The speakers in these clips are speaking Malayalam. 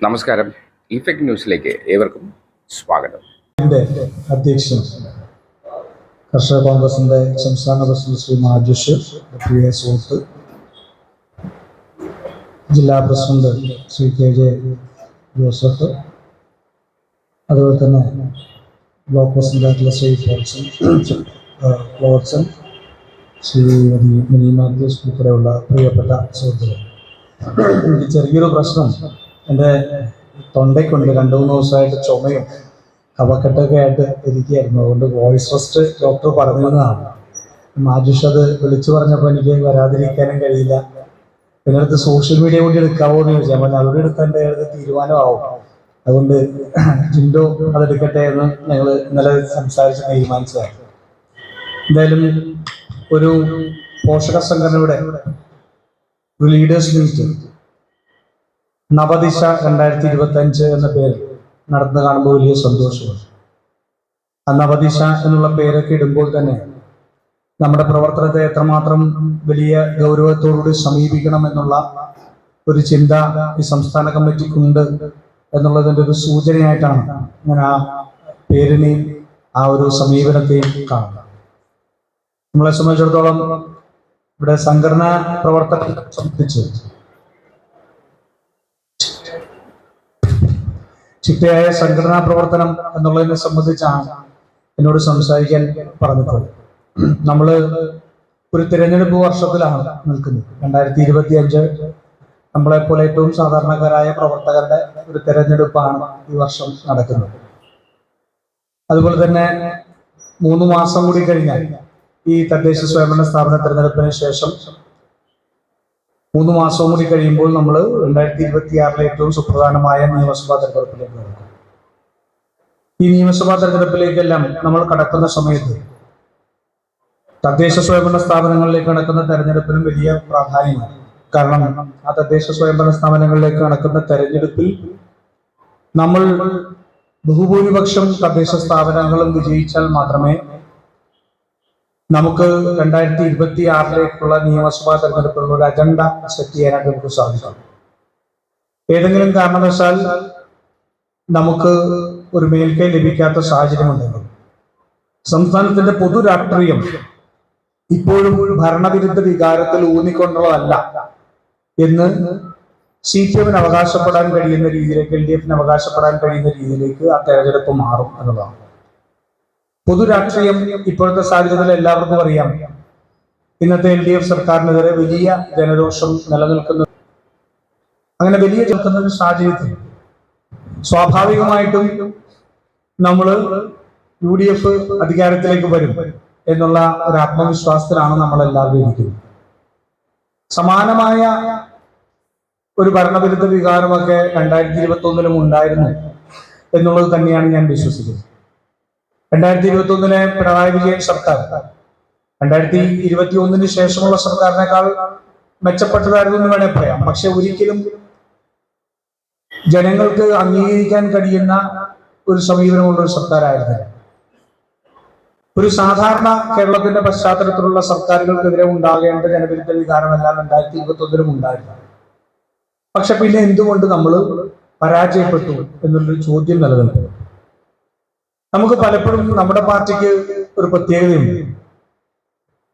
നമസ്കാരം. ഇഫക്ട് ന്യൂസിലേക്ക് ഏവർക്കും സ്വാഗതം. അധ്യക്ഷൻ കർഷക കോൺഗ്രസിന്റെ സംസ്ഥാന പ്രസിഡന്റ് ശ്രീ മാജുഷ്, പ്രിയ സുഹൃത്ത് ജില്ലാ പ്രസിഡന്റ് ശ്രീ KJ ജോസഫ്, അതുപോലെ തന്നെ ബ്ലോക്ക് പ്രസിഡന്റായിട്ടുള്ള ശ്രീ ഫ്ലോർസൺ, ശ്രീ മിനി മാത്യൂസ് ഉൾപ്പെടെയുള്ള പ്രിയപ്പെട്ട സുഹൃത്തുക്കൾ, എനിക്ക് ചെറിയൊരു പ്രശ്നം, എൻ്റെ തൊണ്ടയ്ക്കുണ്ട്. 2-3 ദിവസമായിട്ട് ചുമയും കഫക്കെട്ടൊക്കെ ആയിട്ട് ഇരിക്കുകയായിരുന്നു. അതുകൊണ്ട് വോയിസ് റെസ്റ്റ് ഡോക്ടർ പറഞ്ഞതാണ്. മാജുഷ് അത് വിളിച്ചു പറഞ്ഞപ്പോൾ എനിക്ക് വരാതിരിക്കാനും കഴിയില്ല. പിന്നെ അടുത്ത് സോഷ്യൽ മീഡിയ കൂടി എടുക്കാവോ എന്ന് ചോദിച്ചാൽ അപ്പോൾ അവിടെ എടുക്കാൻ എൻ്റെ തീരുമാനമാവും. അതുകൊണ്ട് ജിൻഡോ അതെടുക്കട്ടെ എന്ന് ഞങ്ങൾ ഇന്നലെ സംസാരിച്ച് തീരുമാനിച്ചതാണ്. എന്തായാലും ഒരു പോഷക സംഘടനയുടെ ഒരു ലീഡേഴ്സ് മീറ്റ് നവദിശ 2025 എന്ന പേര് നടന്നു കാണുമ്പോൾ വലിയ സന്തോഷമാണ്. ആ നവദിശ എന്നുള്ള പേരൊക്കെ ഇടുമ്പോൾ തന്നെ നമ്മുടെ പ്രവർത്തനത്തെ എത്രമാത്രം വലിയ ഗൗരവത്തോടുകൂടി സമീപിക്കണം എന്നുള്ള ഒരു ചിന്ത ഈ സംസ്ഥാന കമ്മിറ്റിക്കുണ്ട് എന്നുള്ളതിൻ്റെ ഒരു സൂചനയായിട്ടാണ് ഞാൻ ആ പേരിനെയും ആ ഒരു സമീപനത്തെയും കാണുന്നത്. നമ്മളെ സംബന്ധിച്ചിടത്തോളം ഇവിടെ സംഘടനാ പ്രവർത്തനത്തെ സംബന്ധിച്ച് ചിട്ടയായ സംഘടനാ പ്രവർത്തനം എന്നുള്ളതിനെ സംബന്ധിച്ചാണ് എന്നോട് സംസാരിക്കാൻ പറഞ്ഞിട്ടുള്ളത്. നമ്മൾ ഒരു തിരഞ്ഞെടുപ്പ് വർഷത്തിലാണ് നിൽക്കുന്നത്. 2025 നമ്മളെപ്പോലെ ഏറ്റവും സാധാരണക്കാരായ പ്രവർത്തകരുടെ ഒരു തിരഞ്ഞെടുപ്പാണ് ഈ വർഷം നടക്കുന്നത്. അതുപോലെ തന്നെ 3 മാസം കൂടി കഴിഞ്ഞാൽ ഈ തദ്ദേശ സ്വയംഭരണ സ്ഥാപന തിരഞ്ഞെടുപ്പിന് ശേഷം 3 മാസവും കൂടി കഴിയുമ്പോൾ നമ്മൾ 2026 ഏറ്റവും സുപ്രധാനമായ നിയമസഭാ തെരഞ്ഞെടുപ്പിലേക്ക് നടക്കും. ഈ നിയമസഭാ തെരഞ്ഞെടുപ്പിലേക്കെല്ലാം നമ്മൾ കടക്കുന്ന സമയത്ത് തദ്ദേശ സ്വയംഭരണ സ്ഥാപനങ്ങളിലേക്ക് നടക്കുന്ന തെരഞ്ഞെടുപ്പിനും വലിയ പ്രാധാന്യമാണ്. കാരണം ആ തദ്ദേശ സ്വയംഭരണ സ്ഥാപനങ്ങളിലേക്ക് നടക്കുന്ന തെരഞ്ഞെടുപ്പിൽ നമ്മൾ ബഹുഭൂരിപക്ഷം തദ്ദേശ സ്ഥാപനങ്ങളും വിജയിച്ചാൽ മാത്രമേ നമുക്ക് 2026 നിയമസഭാ തെരഞ്ഞെടുപ്പിലുള്ള ഒരു അജണ്ട സെറ്റ് ചെയ്യാനായിട്ട് നമുക്ക് സാധിക്കും. ഏതെങ്കിലും കാരണവശാൽ നമുക്ക് ഒരു മേൽക്കൈ ലഭിക്കാത്ത സാഹചര്യമുണ്ടെങ്കിൽ സംസ്ഥാനത്തിന്റെ പൊതു രാഷ്ട്രീയം ഇപ്പോഴും ഭരണവിരുദ്ധ വികാരത്തിൽ ഊന്നിക്കൊണ്ടുള്ളതല്ല എന്ന് CPM-ന് അവകാശപ്പെടാൻ കഴിയുന്ന രീതിയിലേക്ക്, LDF-ന് അവകാശപ്പെടാൻ കഴിയുന്ന രീതിയിലേക്ക് ആ തെരഞ്ഞെടുപ്പ് മാറും എന്നതാണ്. പൊതു രാഷ്ട്രീയം ഇപ്പോഴത്തെ സാഹചര്യത്തിൽ എല്ലാവർക്കും അറിയാം. ഇന്നത്തെ LDF സർക്കാരിനെതിരെ വലിയ ജനരോഷം നിലനിൽക്കുന്ന വലിയ നിൽക്കുന്ന ഒരു സാഹചര്യത്തിൽ സ്വാഭാവികമായിട്ടും നമ്മൾ UDF അധികാരത്തിലേക്ക് വരും എന്നുള്ള ഒരു ആത്മവിശ്വാസത്തിലാണ് നമ്മളെല്ലാവരും ഇരിക്കുന്നത്. സമാനമായ ഒരു ഭരണവിരുദ്ധ വികാരമൊക്കെ 2021 ഉണ്ടായിരുന്നു എന്നുള്ളത് തന്നെയാണ് ഞാൻ വിശ്വസിക്കുന്നത്. 2021 പിണറായി വിജയൻ സർക്കാർ 2021 ശേഷമുള്ള സർക്കാരിനേക്കാൾ മെച്ചപ്പെട്ടതായിരുന്നു എന്ന് വേണേൽ പറയാം. പക്ഷെ ഒരിക്കലും ജനങ്ങൾക്ക് അംഗീകരിക്കാൻ കഴിയുന്ന ഒരു സമീപനമുള്ള ഒരു സർക്കാരായിരുന്നു. ഒരു സാധാരണ കേരളത്തിന്റെ പശ്ചാത്തലത്തിലുള്ള സർക്കാരുകൾക്കെതിരെ ഉണ്ടാകേണ്ട ജനവിരുദ്ധ വികാരമെല്ലാം 2021 ഉണ്ടായിരുന്നു. പക്ഷെ പിന്നെ എന്തുകൊണ്ട് നമ്മൾ പരാജയപ്പെട്ടു എന്നുള്ളൊരു ചോദ്യം നിലനിൽക്കുന്നു. നമുക്ക് പലപ്പോഴും നമ്മുടെ പാർട്ടിക്ക് ഒരു പ്രത്യേകതയുണ്ട്.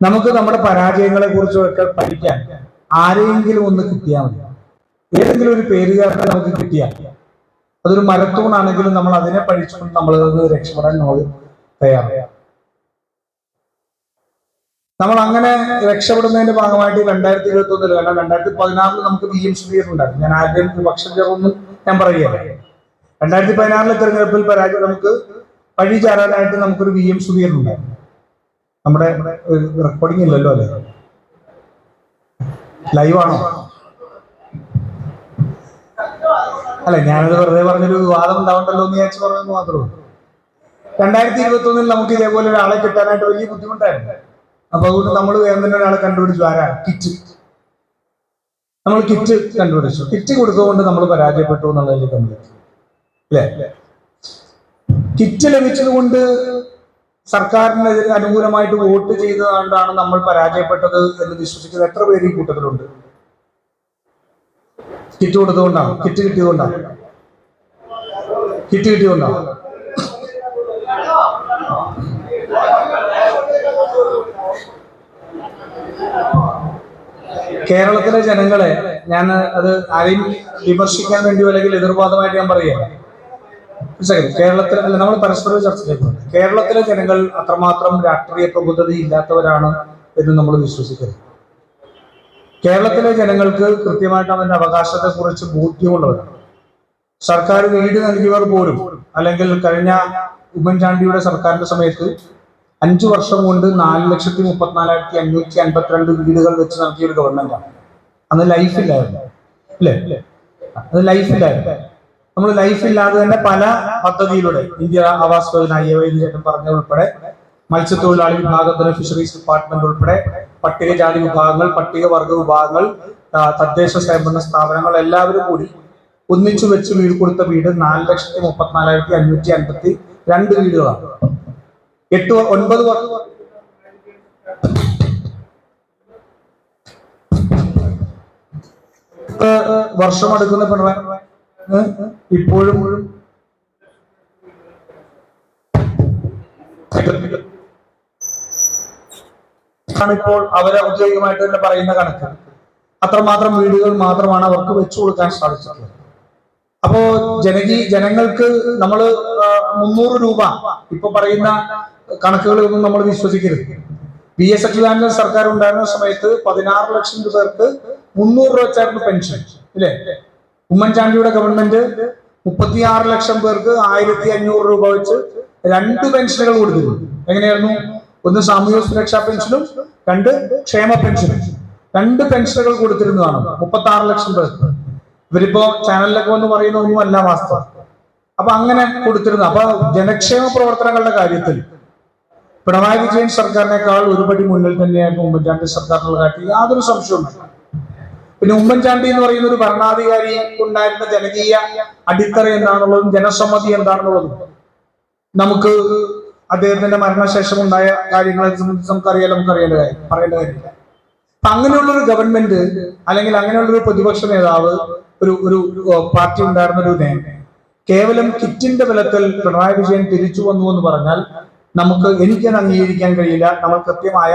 നമുക്ക് നമ്മുടെ പരാജയങ്ങളെ കുറിച്ചൊക്കെ പഠിക്കാൻ ആരെങ്കിലും ഒന്ന് കിട്ടിയാൽ മതി. ഏതെങ്കിലും ഒരു പേരുകാരനെ നമുക്ക് കിട്ടിയാൽ അതൊരു മരത്തൂണാണെങ്കിലും നമ്മൾ അതിനെ പഠിച്ചുകൊണ്ട് നമ്മൾ രക്ഷപ്പെടാൻ തയ്യാറാണ്. നമ്മൾ അങ്ങനെ രക്ഷപ്പെടുന്നതിന്റെ ഭാഗമായിട്ട് 2021 കാരണം 2016 നമുക്ക് VM സുധീരൻ ഉണ്ടായിരുന്നു. ഞാൻ ആദ്യം പക്ഷം ചേർന്നൊന്നും ഞാൻ പറയുകയല്ല. 2016 തെരഞ്ഞെടുപ്പിൽ പരാജയം നമുക്ക് വഴി ചാരാനായിട്ട് നമുക്കൊരു VM സുധീരൻ ഉണ്ടായിരുന്നു. നമ്മുടെ റെക്കോർഡിംഗ് ഇല്ലല്ലോ അല്ലേ? ലൈവാണോ? അല്ല, ഞാനത് വെറുതെ പറഞ്ഞൊരു വിവാദം ഉണ്ടാവണ്ടല്ലോ എന്ന് വിചാരിച്ചു പറഞ്ഞത് മാത്രമേ. 2021 നമുക്ക് ഇതേപോലെ ഒരാളെ കിട്ടാനായിട്ട് വലിയ ബുദ്ധിമുട്ടായിരുന്നു. അപ്പൊ അതുകൊണ്ട് നമ്മൾ വേഗം തന്നെ ഒരാളെ കണ്ടുപിടിച്ചു. ആരാണ്? കിറ്റ്. നമ്മൾ കിറ്റ് കണ്ടുപിടിച്ചു. കിറ്റ് കൊടുത്തുകൊണ്ട് നമ്മൾ പരാജയപ്പെട്ടു എന്നുള്ളതിലേക്ക് നമ്മൾ അല്ലേ? കിറ്റ് ലഭിച്ചതുകൊണ്ട് സർക്കാരിനെതിരെ അനുകൂലമായിട്ട് വോട്ട് ചെയ്തതുകൊണ്ടാണ് നമ്മൾ പരാജയപ്പെട്ടത് എന്ന് വിശ്വസിക്കുന്ന എത്ര പേര് ഈ കൂട്ടത്തിലുണ്ട്? കിറ്റ് കൊടുത്തുകൊണ്ടാണ്, കിറ്റ് കിട്ടിയതുകൊണ്ടാണ്. കിട്ടിയിട്ടുണ്ടാവും. കേരളത്തിലെ ജനങ്ങളെ ഞാൻ അത് ആരെയും വിമർശിക്കാൻ വേണ്ടിയോ അല്ലെങ്കിൽ എതിർവാദമായിട്ട് ഞാൻ പറയുകയാണ്. കേരളത്തിൽ അല്ല, നമ്മൾ പരസ്പരം ചർച്ച ചെയ്യുന്നത് കേരളത്തിലെ ജനങ്ങൾ അത്രമാത്രം രാഷ്ട്രീയ പ്രബുദ്ധത ഇല്ലാത്തവരാണ് എന്ന് നമ്മൾ വിശ്വസിക്കരുത്. കേരളത്തിലെ ജനങ്ങൾക്ക് കൃത്യമായിട്ട് അവന്റെ അവകാശത്തെ കുറിച്ച് ബോധ്യമുള്ളവരാണ്. സർക്കാർ വീട് നൽകിയവർ പോലും, അല്ലെങ്കിൽ കഴിഞ്ഞ ഉമ്മൻചാണ്ടിയുടെ സർക്കാരിന്റെ സമയത്ത് 5 വർഷം കൊണ്ട് 4,34,552 വീടുകൾ വെച്ച് നടത്തിയ ഒരു ഗവൺമെന്റാണ്. അന്ന് ലൈഫില്ലായിരുന്നു, അല്ലേ? അത് ലൈഫില്ലായിരുന്നു. നമ്മൾ ലൈഫില്ലാതെ തന്നെ പല പദ്ധതിയിലൂടെ ഇന്ത്യ ആവാസ് യോജന, ചേട്ടൻ പറഞ്ഞ ഉൾപ്പെടെ, മത്സ്യത്തൊഴിലാളി വിഭാഗത്തിന് ഫിഷറീസ് ഡിപ്പാർട്ട്മെന്റ് ഉൾപ്പെടെ പട്ടികജാതി വിഭാഗങ്ങൾ, പട്ടികവർഗ വിഭാഗങ്ങൾ, തദ്ദേശ സ്വയംഭരണ സ്ഥാപനങ്ങൾ എല്ലാവരും കൂടി ഒന്നിച്ചു വെച്ച് വീട് കൊടുത്ത വീട് 4,34,552 വീടുകളാണ്. 8-9 വർഷം എടുക്കുന്ന പിണറായി ഇപ്പോഴും ഇപ്പോൾ അവരെ ഔദ്യോഗികമായിട്ട് തന്നെ പറയുന്ന കണക്ക് അത്രമാത്രം വീടുകൾ മാത്രമാണ് അവർക്ക് വെച്ചു കൊടുക്കാൻ സാധിച്ചിട്ടുള്ളത്. അപ്പോ ജനങ്ങൾക്ക് നമ്മൾ 300 രൂപ ഇപ്പൊ പറയുന്ന കണക്കുകളൊന്നും നമ്മൾ വിശ്വസിക്കരുത്. PS അച്യുതാനന്ദൻ സർക്കാർ ഉണ്ടായിരുന്ന സമയത്ത് 16 ലക്ഷം പേർക്ക് 300 രൂപ വെച്ചായിരുന്നു പെൻഷൻ, ഇല്ലേ? ഉമ്മൻചാണ്ടിയുടെ ഗവൺമെന്റ് 36 ലക്ഷം പേർക്ക് 1,500 രൂപ വെച്ച് 2 പെൻഷനുകൾ കൊടുത്തിരുന്നു. എങ്ങനെയായിരുന്നു? ഒന്ന് സാമൂഹ്യ സുരക്ഷാ പെൻഷനും 2 ക്ഷേമ പെൻഷനും. 2 പെൻഷനുകൾ കൊടുത്തിരുന്നതാണ് 36 ലക്ഷം പേർക്ക്. ഇവരിപ്പോ ചാനലിലൊക്കെ വന്ന് പറയുന്ന ഒന്നുമല്ല വാസ്തവം. അപ്പൊ അങ്ങനെ കൊടുത്തിരുന്നു. അപ്പൊ ജനക്ഷേമ പ്രവർത്തനങ്ങളുടെ കാര്യത്തിൽ പിണറായി വിജയൻ സർക്കാരിനേക്കാൾ ഒരുപടി മുന്നിൽ തന്നെയായിരുന്നു ഉമ്മൻചാണ്ടി സർക്കാരിനുള്ള കാര്യം, യാതൊരു സംശയവുമില്ല. പിന്നെ ഉമ്മൻചാണ്ടി എന്ന് പറയുന്ന ഒരു ഭരണാധികാരി ഉണ്ടായിരുന്ന ജനകീയ അടിത്തറ എന്താണെന്നുള്ളതും ജനസമ്മതി എന്താണെന്നുള്ളതും നമുക്ക് അദ്ദേഹത്തിന്റെ മരണശേഷം ഉണ്ടായ കാര്യങ്ങളെ സംബന്ധിച്ച് നമുക്കറിയേണ്ട കാര്യം, പറയേണ്ട കാര്യമില്ല. അപ്പൊ അങ്ങനെയുള്ള ഒരു ഗവൺമെന്റ്, അല്ലെങ്കിൽ അങ്ങനെയുള്ള ഒരു പ്രതിപക്ഷ നേതാവ്, ഒരു പാർട്ടി ഉണ്ടായിരുന്ന ഒരു നേതാവ് കേവലം കിറ്റിന്റെ ബലത്തിൽ പിണറായി വിജയൻ തിരിച്ചു വന്നു എന്ന് പറഞ്ഞാൽ എനിക്കത് അംഗീകരിക്കാൻ കഴിയില്ല. നമ്മൾ കൃത്യമായ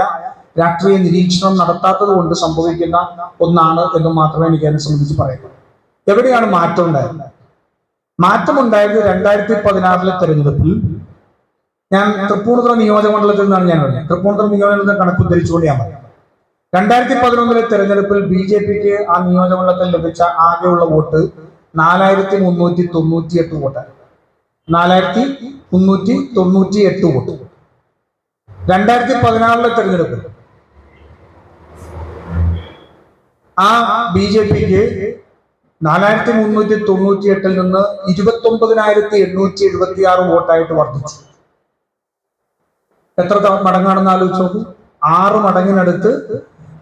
രാഷ്ട്രീയ നിരീക്ഷണം നടത്താത്തത് കൊണ്ട് സംഭവിക്കുന്ന ഒന്നാണ് എന്ന് മാത്രമേ എനിക്ക് അതിനെ സംബന്ധിച്ച് പറയുള്ളൂ. എവിടെയാണ് മാറ്റം ഉണ്ടായത്? മാറ്റമുണ്ടായത് 2016 തെരഞ്ഞെടുപ്പിൽ. ഞാൻ തൃപ്പൂണിത്തുറ നിയോജകമണ്ഡലത്തിൽ നിന്നാണ് ഞാൻ പറഞ്ഞത്. തൃപ്പൂണിത്തുറ നിയോജകമണ്ഡലത്തിൽ കണക്ക് ഉദ്ധരിച്ചുകൊണ്ട് ഞാൻ പറയാം. 2011 തെരഞ്ഞെടുപ്പിൽ BJPക്ക് ആ നിയോജകമണ്ഡലത്തിൽ ലഭിച്ച ആകെയുള്ള വോട്ട് 4,398 വോട്ടാണ്. 4,398 വോട്ട്. 2016 തെരഞ്ഞെടുപ്പിൽ ആ BJPക്ക് 4,398 നിന്ന് 29,876 വോട്ടായിട്ട് വർദ്ധിച്ചു. എത്ര മടങ്ങാണെന്ന് ആലോചിച്ച് നോക്കൂ. 6 മടങ്ങിനടുത്ത്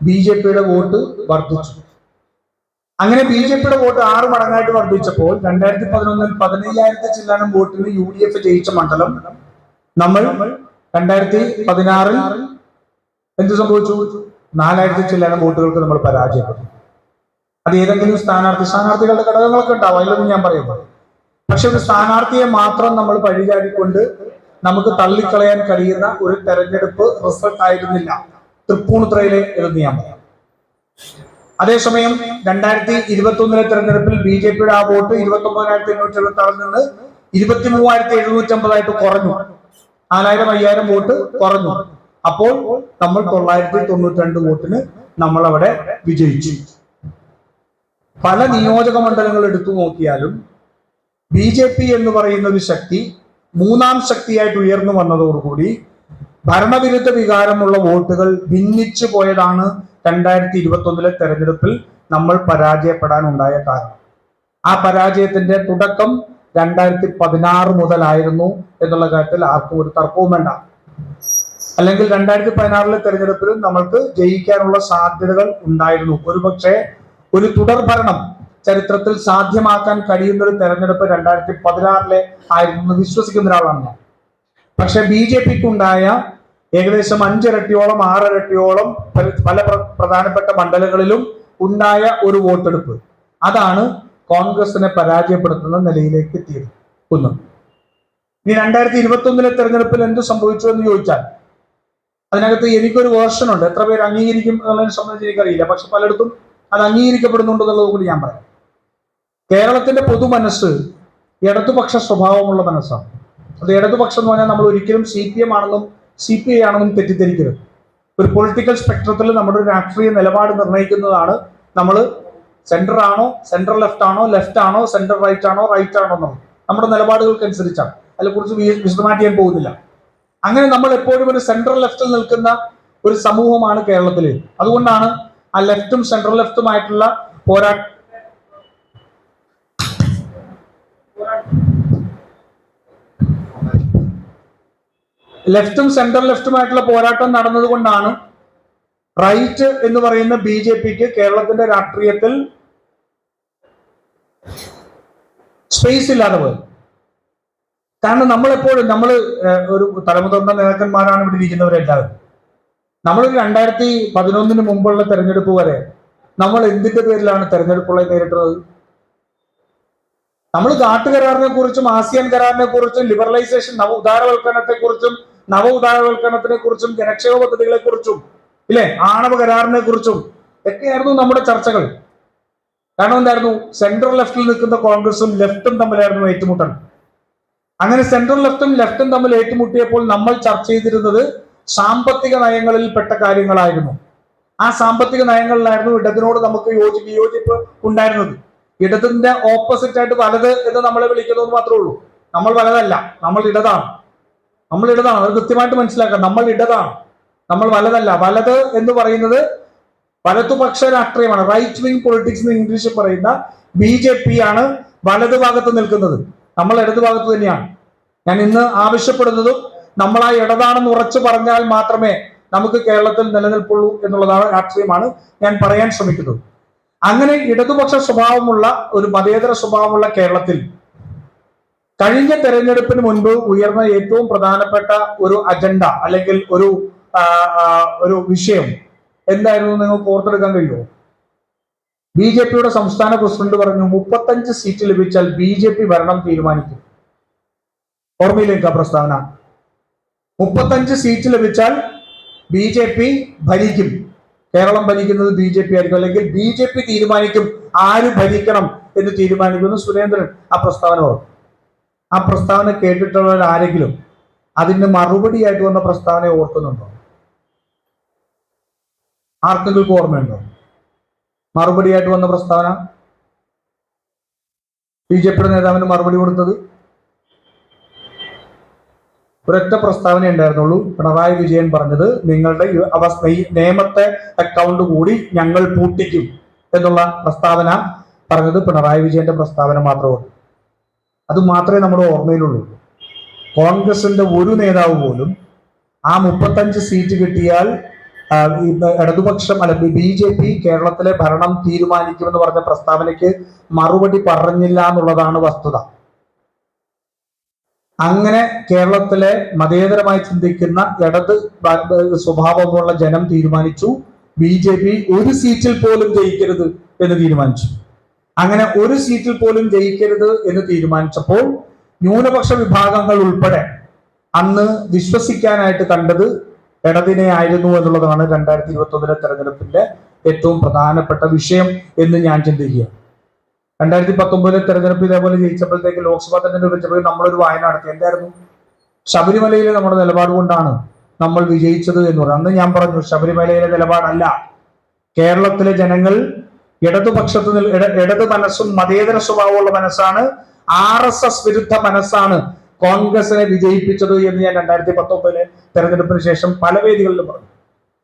BJPയുടെ വോട്ട് വർദ്ധിച്ചു. അങ്ങനെ BJPയുടെ വോട്ട് 6 മടങ്ങായിട്ട് വർദ്ധിച്ചപ്പോൾ 2011 15,000 ചില്ലാനം വോട്ടിന് UDF ജയിച്ച മണ്ഡലം നമ്മൾ 2016 എന്ത് സംഭവിച്ചു? 4,000 ചില്ലാനം വോട്ടുകൾക്ക് നമ്മൾ പരാജയപ്പെട്ടു. അത് ഏതെങ്കിലും സ്ഥാനാർത്ഥികളുടെ ഘടകങ്ങളൊക്കെ ഉണ്ടാവും, അതിലൊന്നും ഞാൻ പറയുന്നത്. പക്ഷെ ഒരു സ്ഥാനാർത്ഥിയെ മാത്രം നമ്മൾ പഴിചാടിക്കൊണ്ട് നമുക്ക് തള്ളിക്കളയാൻ കഴിയുന്ന ഒരു തെരഞ്ഞെടുപ്പ് റിസൾട്ട് ആയിരുന്നില്ല തൃപ്പൂണിത്തുറയിലെ എന്ന് ഞാൻ പറയാം. അതേസമയം 2021 തെരഞ്ഞെടുപ്പിൽ BJPയുടെ ആ വോട്ട് 29,876 നിന്ന് 23,750 കുറഞ്ഞു. 4,000-5,000 വോട്ട് കുറഞ്ഞു. അപ്പോൾ നമ്മൾ 992 വോട്ടിന് നമ്മൾ അവിടെ വിജയിച്ചു. പല നിയോജക മണ്ഡലങ്ങൾ എടുത്തു നോക്കിയാലും BJP എന്ന് പറയുന്ന ഒരു ശക്തി 3ാം ശക്തിയായിട്ട് ഉയർന്നു വന്നതോടുകൂടി ഭരണവിരുദ്ധ വികാരമുള്ള വോട്ടുകൾ ഭിന്നിച്ചു പോയതാണ് 2021 തെരഞ്ഞെടുപ്പിൽ നമ്മൾ പരാജയപ്പെടാനുണ്ടായ കാരണം. ആ പരാജയത്തിന്റെ തുടക്കം 2016 മുതലായിരുന്നു എന്നുള്ള കാര്യത്തിൽ ആർക്കും ഒരു തർക്കവും വേണ്ട. അല്ലെങ്കിൽ 2016 തെരഞ്ഞെടുപ്പിലും നമ്മൾക്ക് ജയിക്കാനുള്ള സാധ്യതകൾ ഉണ്ടായിരുന്നു. ഒരുപക്ഷെ ഒരു തുടർ ഭരണം ചരിത്രത്തിൽ സാധ്യമാക്കാൻ കഴിയുന്ന ഒരു തെരഞ്ഞെടുപ്പ് 2016 ആയിരുന്നു വിശ്വസിക്കുന്ന ഒരാളാണ് ഞാൻ. പക്ഷെ BJPക്ക് ഉണ്ടായ ഏകദേശം 5 ഇരട്ടിയോളം 6 ഇരട്ടിയോളം പല പ്രധാനപ്പെട്ട മണ്ഡലങ്ങളിലും ഉണ്ടായ ഒരു വോട്ടെടുപ്പ്, അതാണ് കോൺഗ്രസിനെ പരാജയപ്പെടുത്തുന്ന നിലയിലേക്ക് എത്തിയത്. ഒന്ന്. ഇനി 2021 തെരഞ്ഞെടുപ്പിൽ എന്ത് സംഭവിച്ചു എന്ന് ചോദിച്ചാൽ അതിനകത്ത് എനിക്കൊരു വേർഷൻ ഉണ്ട്. എത്ര പേര് അംഗീകരിക്കും എന്നുള്ളതിനെ സംബന്ധിച്ച് എനിക്കറിയില്ല. പക്ഷെ പലയിടത്തും അത് അംഗീകരിക്കപ്പെടുന്നുണ്ടെന്നുള്ളത് കൂടി ഞാൻ പറയാം. കേരളത്തിന്റെ പൊതു മനസ്സ് ഇടതുപക്ഷ സ്വഭാവമുള്ള മനസ്സാണ്. അത് ഇടതുപക്ഷം എന്ന് പറഞ്ഞാൽ നമ്മൾ ഒരിക്കലും CPM ആണെന്നും CPI ആണെന്നും തെറ്റിദ്ധരിക്കരുത്. ഒരു പൊളിറ്റിക്കൽ സ്പെക്ട്രത്തിൽ നമ്മുടെ ഒരു രാഷ്ട്രീയ നിലപാട് നിർണ്ണയിക്കുന്നതാണ് നമ്മൾ സെൻട്രൽ ആണോ, സെൻട്രൽ ലെഫ്റ്റ് ആണോ, സെൻട്രൽ റൈറ്റ് ആണോ എന്നുള്ളത് നമ്മുടെ നിലപാടുകൾക്കനുസരിച്ചാണ്. അതിനെക്കുറിച്ച് വിശദമായിട്ട് ഞാൻ പോകുന്നില്ല. അങ്ങനെ നമ്മൾ എപ്പോഴും ഒരു സെൻട്രൽ ലെഫ്റ്റിൽ നിൽക്കുന്ന ഒരു സമൂഹമാണ് കേരളത്തിൽ. അതുകൊണ്ടാണ് ആ ലെഫ്റ്റും സെൻട്രൽ ലെഫ്റ്റുമായിട്ടുള്ള പോരാട്ടം നടന്നത് കൊണ്ടാണ് റൈറ്റ് എന്ന് പറയുന്ന BJPക്ക് കേരളത്തിന്റെ രാഷ്ട്രീയത്തിൽ സ്പേസ് ഇല്ലാതെ പോയത്. കാരണം നമ്മളെപ്പോഴും ഒരു തലമുതിർന്ന നേതാക്കന്മാരാണ് ഇവിടെ ഇരിക്കുന്നവരെല്ലാവരും. നമ്മളൊരു 2011 മുമ്പുള്ള തെരഞ്ഞെടുപ്പ് വരെ നമ്മൾ എന്തിന്റെ പേരിലാണ് തെരഞ്ഞെടുപ്പുകളെ നേരിട്ടത്? നമ്മൾ കാട്ടുകരാറിനെ കുറിച്ചും ആസിയാൻ കരാറിനെ കുറിച്ചും ലിബറലൈസേഷൻ നവ ഉദാരവൽക്കരണത്തിനെ കുറിച്ചും ജനക്ഷേമ പദ്ധതികളെ കുറിച്ചും ഇല്ലേ, ആണവ കരാറിനെ കുറിച്ചും ഒക്കെയായിരുന്നു നമ്മുടെ ചർച്ചകൾ. കാരണം എന്തായിരുന്നു? സെൻട്രൽ ലെഫ്റ്റിൽ നിൽക്കുന്ന കോൺഗ്രസും ലെഫ്റ്റും തമ്മിലായിരുന്നു ഏറ്റുമുട്ടൽ. അങ്ങനെ സെൻട്രൽ ലെഫ്റ്റും തമ്മിൽ ഏറ്റുമുട്ടിയപ്പോൾ നമ്മൾ ചർച്ച ചെയ്തിരുന്നത് സാമ്പത്തിക നയങ്ങളിൽ പെട്ട കാര്യങ്ങളായിരുന്നു. ആ സാമ്പത്തിക നയങ്ങളിലായിരുന്നു ഇടതിനോട് നമുക്ക് വിയോജിപ്പ് ഉണ്ടായിരുന്നത്. ഇടതിന്റെ ഓപ്പോസിറ്റ് ആയിട്ട് വലത് എന്ന് നമ്മളെ വിളിക്കുന്നത് മാത്രമേ ഉള്ളൂ. നമ്മൾ വലതല്ല, നമ്മൾ ഇടതാണ്. അത് കൃത്യമായിട്ട് മനസ്സിലാക്കാം. നമ്മൾ ഇടതാണ്, നമ്മൾ വലതല്ല. വലത് എന്ന് പറയുന്നത് വലതുപക്ഷ രാഷ്ട്രീയമാണ്. റൈറ്റ് വിങ് പൊളിറ്റിക്സ് എന്ന് ഇംഗ്ലീഷിൽ പറയുന്ന BJP ആണ് വലതു ഭാഗത്ത് നിൽക്കുന്നത്. നമ്മൾ ഇടതു ഭാഗത്ത് തന്നെയാണ്. ഞാൻ ഇന്ന് ആവശ്യപ്പെടുന്നതും നമ്മൾ ആ ഇടതാണെന്ന് ഉറച്ചു പറഞ്ഞാൽ മാത്രമേ നമുക്ക് കേരളത്തിൽ നിലനിൽപ്പുള്ളൂ എന്നുള്ളതാണ് രാഷ്ട്രീയമാണ് ഞാൻ പറയാൻ ശ്രമിക്കുന്നത്. അങ്ങനെ ഇടതുപക്ഷ സ്വഭാവമുള്ള ഒരു മതേതര സ്വഭാവമുള്ള കേരളത്തിൽ കഴിഞ്ഞ തെരഞ്ഞെടുപ്പിന് മുൻപ് ഉയർന്ന ഏറ്റവും പ്രധാനപ്പെട്ട ഒരു അജണ്ട അല്ലെങ്കിൽ ഒരു വിഷയം എന്തായിരുന്നു നിങ്ങൾക്ക് ഓർത്തെടുക്കാൻ കഴിയുമോ? BJPയുടെ സംസ്ഥാന പ്രസിഡന്റ് പറഞ്ഞു 35 സീറ്റ് ലഭിച്ചാൽ BJP ഭരണം തീരുമാനിക്കും. ഓർമ്മയിലേക്ക് ആ പ്രസ്താവന. 35 സീറ്റ് ലഭിച്ചാൽ BJP ഭരിക്കും. കേരളം ഭരിക്കുന്നത് BJP ആയിരിക്കും, അല്ലെങ്കിൽ BJP തീരുമാനിക്കും ആര് ഭരിക്കണം എന്ന് തീരുമാനിക്കുന്നു. സുരേന്ദ്രൻ ആ പ്രസ്താവന പറഞ്ഞു. ആ പ്രസ്താവന കേട്ടിട്ടുള്ളവർ ആരെങ്കിലും അതിന് മറുപടിയായിട്ട് വന്ന പ്രസ്താവനയെ ഓർക്കുന്നുണ്ടോ? ആർക്കെങ്കിലും ഓർമ്മയുണ്ടോ മറുപടിയായിട്ട് വന്ന പ്രസ്താവന? BJPയുടെ നേതാവിന് മറുപടി കൊടുത്തത് ഒരൊറ്റ പ്രസ്താവന ഉണ്ടായിരുന്നുള്ളൂ. പിണറായി വിജയൻ പറഞ്ഞത് നിങ്ങളുടെ നിയമത്തെ അക്കൗണ്ട് കൂടി ഞങ്ങൾ പൂട്ടിക്കും എന്നുള്ള പ്രസ്താവന പറഞ്ഞത് പിണറായി വിജയന്റെ പ്രസ്താവന മാത്രമാണ്. അത് മാത്രമേ നമ്മുടെ ഓർമ്മയിലുള്ളൂ. കോൺഗ്രസിന്റെ ഒരു നേതാവ് പോലും ആ 35 സീറ്റ് കിട്ടിയാൽ ഇടതുപക്ഷം BJP കേരളത്തിലെ ഭരണം തീരുമാനിക്കുമെന്ന് പറഞ്ഞ പ്രസ്താവനയ്ക്ക് മറുപടി പറഞ്ഞില്ല എന്നുള്ളതാണ് വസ്തുത. അങ്ങനെ കേരളത്തിലെ മതേതരമായി ചിന്തിക്കുന്ന ഇടത് സ്വഭാവമുള്ള ജനം തീരുമാനിച്ചു BJP ഒരു സീറ്റിൽ പോലും ജയിക്കരുത് എന്ന് തീരുമാനിച്ചു. അങ്ങനെ ഒരു സീറ്റിൽ പോലും ജയിക്കരുത് എന്ന് തീരുമാനിച്ചപ്പോൾ ന്യൂനപക്ഷ വിഭാഗങ്ങൾ ഉൾപ്പെടെ അന്ന് വിശ്വസിക്കാനായിട്ട് കണ്ടത് ഇടതിനെ ആയിരുന്നു എന്നുള്ളതാണ് 2021 തെരഞ്ഞെടുപ്പിന്റെ ഏറ്റവും പ്രധാനപ്പെട്ട വിഷയം എന്ന് ഞാൻ ചിന്തിക്കുക. 2019 തെരഞ്ഞെടുപ്പ് ഇതേപോലെ ജയിച്ചപ്പോഴത്തേക്ക് ലോക്സഭാ തെരഞ്ഞെടുപ്പ് വെച്ചപ്പോൾ നമ്മളൊരു വായന നടത്തി. എന്തായിരുന്നു? ശബരിമലയിലെ നമ്മുടെ നിലപാട് കൊണ്ടാണ് നമ്മൾ വിജയിച്ചത് എന്ന് പറഞ്ഞു. അന്ന് ഞാൻ പറഞ്ഞു ശബരിമലയിലെ നിലപാടല്ല, കേരളത്തിലെ ജനങ്ങൾ ഇടതുപക്ഷത്ത് ഇടത് മനസ്സും മതേതര സ്വഭാവമുള്ള മനസ്സാണ്, RSS വിരുദ്ധ മനസ്സാണ് കോൺഗ്രസിനെ വിജയിപ്പിച്ചത് എന്ന് ഞാൻ 2019 തെരഞ്ഞെടുപ്പിന് ശേഷം പല വേദികളിലും പറഞ്ഞു.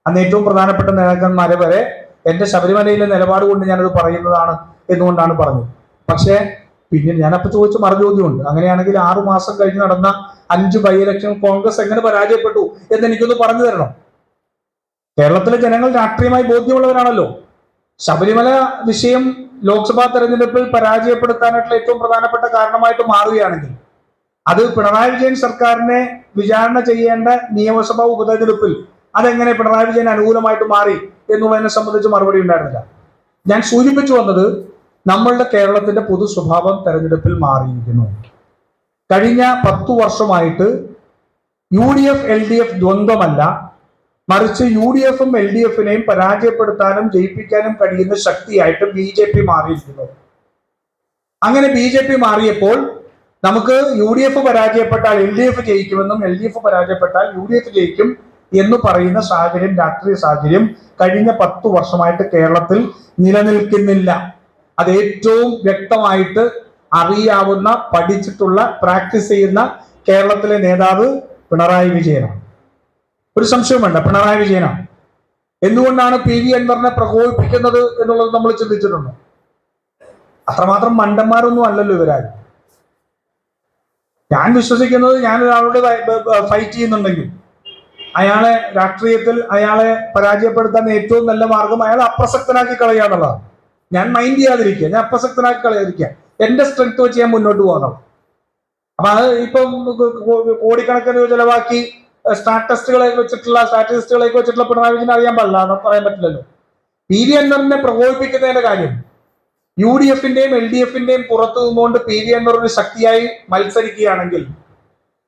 അന്ന് ഏറ്റവും പ്രധാനപ്പെട്ട നേതാക്കന്മാരെ വരെ എന്റെ ശബരിമലയിലെ നിലപാട് കൊണ്ട് ഞാനത് പറയുന്നതാണ് എന്നുകൊണ്ടാണ് പറഞ്ഞത്. പക്ഷേ പിന്നെ ഞാനപ്പോ ചോദിച്ച മറുചോദ്യമുണ്ട്. അങ്ങനെയാണെങ്കിൽ 6 മാസം കഴിഞ്ഞ് നടന്ന 5 ബൈ ഇലക്ഷൻ കോൺഗ്രസ് എങ്ങനെ പരാജയപ്പെട്ടു എന്ന് എനിക്കൊന്ന് പറഞ്ഞു തരണം. കേരളത്തിലെ ജനങ്ങൾ രാഷ്ട്രീയമായി ബോധ്യമുള്ളവരാണല്ലോ. ശബരിമല വിഷയം ലോക്സഭാ തെരഞ്ഞെടുപ്പിൽ പരാജയപ്പെടുത്താനായിട്ടുള്ള ഏറ്റവും പ്രധാനപ്പെട്ട കാരണമായിട്ട് മാറുകയാണെങ്കിൽ അത് പിണറായി വിജയൻ സർക്കാരിനെ വിചാരണ ചെയ്യേണ്ട നിയമസഭാ ഉപതെരഞ്ഞെടുപ്പിൽ അതെങ്ങനെ പിണറായി വിജയൻ അനുകൂലമായിട്ട് മാറി എന്നുള്ളതിനെ സംബന്ധിച്ച് മറുപടി ഉണ്ടായിരുന്നില്ല. ഞാൻ സൂചിപ്പിച്ചു വന്നത് നമ്മളുടെ കേരളത്തിന്റെ പൊതു സ്വഭാവം തെരഞ്ഞെടുപ്പിൽ മാറിയിരിക്കുന്നു. കഴിഞ്ഞ 10 വർഷമായിട്ട് UDF LDF ദ്വന്ദ്വമല്ല, മറിച്ച് UDF-ഉം LDF-നെയും പരാജയപ്പെടുത്താനും ജയിപ്പിക്കാനും കഴിയുന്ന ശക്തിയായിട്ട് BJP മാറിയിരിക്കുന്നു. അങ്ങനെ BJP മാറിയപ്പോൾ നമുക്ക് UDF പരാജയപ്പെട്ടാൽ LDF ജയിക്കുമെന്നും LDF പരാജയപ്പെട്ടാൽ UDF ജയിക്കും എന്ന് പറയുന്ന സാഹചര്യം, രാഷ്ട്രീയ സാഹചര്യം കഴിഞ്ഞ 10 വർഷമായിട്ട് കേരളത്തിൽ നിലനിൽക്കുന്നില്ല. അത് ഏറ്റവും വ്യക്തമായിട്ട് അറിയാവുന്ന, പഠിച്ചിട്ടുള്ള, പ്രാക്ടീസ് ചെയ്യുന്ന കേരളത്തിലെ നേതാവ് പിണറായി വിജയനാണ്. ഒരു സംശയം വേണ്ട, പിണറായി വിജയനാണ്. എന്തുകൊണ്ടാണ് PV അൻവറിനെ പ്രകോപിപ്പിക്കുന്നത് എന്നുള്ളത് നമ്മൾ ചിന്തിച്ചിട്ടുണ്ടോ? അത്രമാത്രം മണ്ടന്മാരൊന്നും അല്ലല്ലോ ഇവരാരും. ഞാൻ വിശ്വസിക്കുന്നത്, ഞാൻ ഒരാളോട് ഫൈറ്റ് ചെയ്യുന്നുണ്ടെങ്കിൽ അയാളെ രാഷ്ട്രീയത്തിൽ അയാളെ പരാജയപ്പെടുത്താൻ ഏറ്റവും നല്ല മാർഗം അയാളെ അപ്രസക്തനാക്കി കളയുക എന്നുള്ളതാണ്. ഞാൻ മൈൻഡ് ചെയ്യാതിരിക്കുക, ഞാൻ അപ്രസക്തനാക്കി കളയാതിരിക്കുക, എന്റെ സ്ട്രെങ്ത് വെച്ച് ഞാൻ മുന്നോട്ട് പോകണം. അപ്പൊ അത് ഇപ്പം കോടിക്കണക്കിന് ചെലവാക്കി സ്റ്റാറ്റിസ്റ്റുകളൊക്കെ വെച്ചിട്ടുള്ള പിണറായി വിജയൻ അറിയാൻ പാടില്ല, പറയാൻ പറ്റില്ലല്ലോ. PV അൻവറിനെ പ്രകോപിപ്പിക്കുന്നതിന്റെ കാര്യം, UDF-ന്റെയും LDF-ന്റെയും പുറത്തു നിന്നുകൊണ്ട് PV അൻവർ ഒരു ശക്തിയായി മത്സരിക്കുകയാണെങ്കിൽ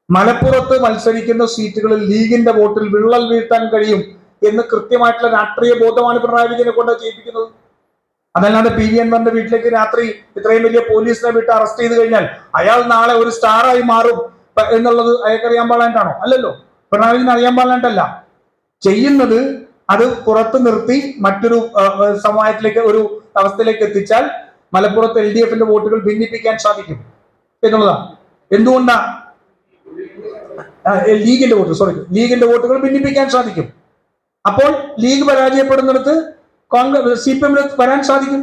മലപ്പുറത്ത് മത്സരിക്കുന്ന സീറ്റുകളിൽ ലീഗിന്റെ വോട്ടിൽ വിള്ളൽ വീഴ്ത്താൻ കഴിയും എന്ന് കൃത്യമായിട്ടുള്ള രാഷ്ട്രീയ ബോധമാണ് പിണറായി വിജയനെ കൊണ്ട് ചെയ്യിപ്പിക്കുന്നത്. അതല്ലാതെ PV അൻവറിന്റെ വീട്ടിലേക്ക് രാത്രി ഇത്രയും വലിയ പോലീസിനെ വിട്ട് അറസ്റ്റ് ചെയ്ത് കഴിഞ്ഞാൽ അയാൾ നാളെ ഒരു സ്റ്റാറായി മാറും എന്നുള്ളത് അയാൾക്ക് അറിയാൻ പാടായിട്ടാണോ? അല്ലല്ലോ. പിണറായി വിജയൻ അറിയാൻ പാടായിട്ടല്ല ചെയ്യുന്നത്. അത് പുറത്തു നിർത്തി മറ്റൊരു സമവായത്തിലേക്ക്, ഒരു അവസ്ഥയിലേക്ക് എത്തിച്ചാൽ മലപ്പുറത്ത് LDF-ന്റെ വോട്ടുകൾ ഭിന്നിപ്പിക്കാൻ സാധിക്കും എന്നുള്ളതാണ്. എന്തുകൊണ്ടാ? ലീഗിന്റെ വോട്ടുകൾ ഭിന്നിപ്പിക്കാൻ സാധിക്കും. അപ്പോൾ ലീഗ് പരാജയപ്പെടുന്നിടത്ത് CPM വരാൻ സാധിക്കും.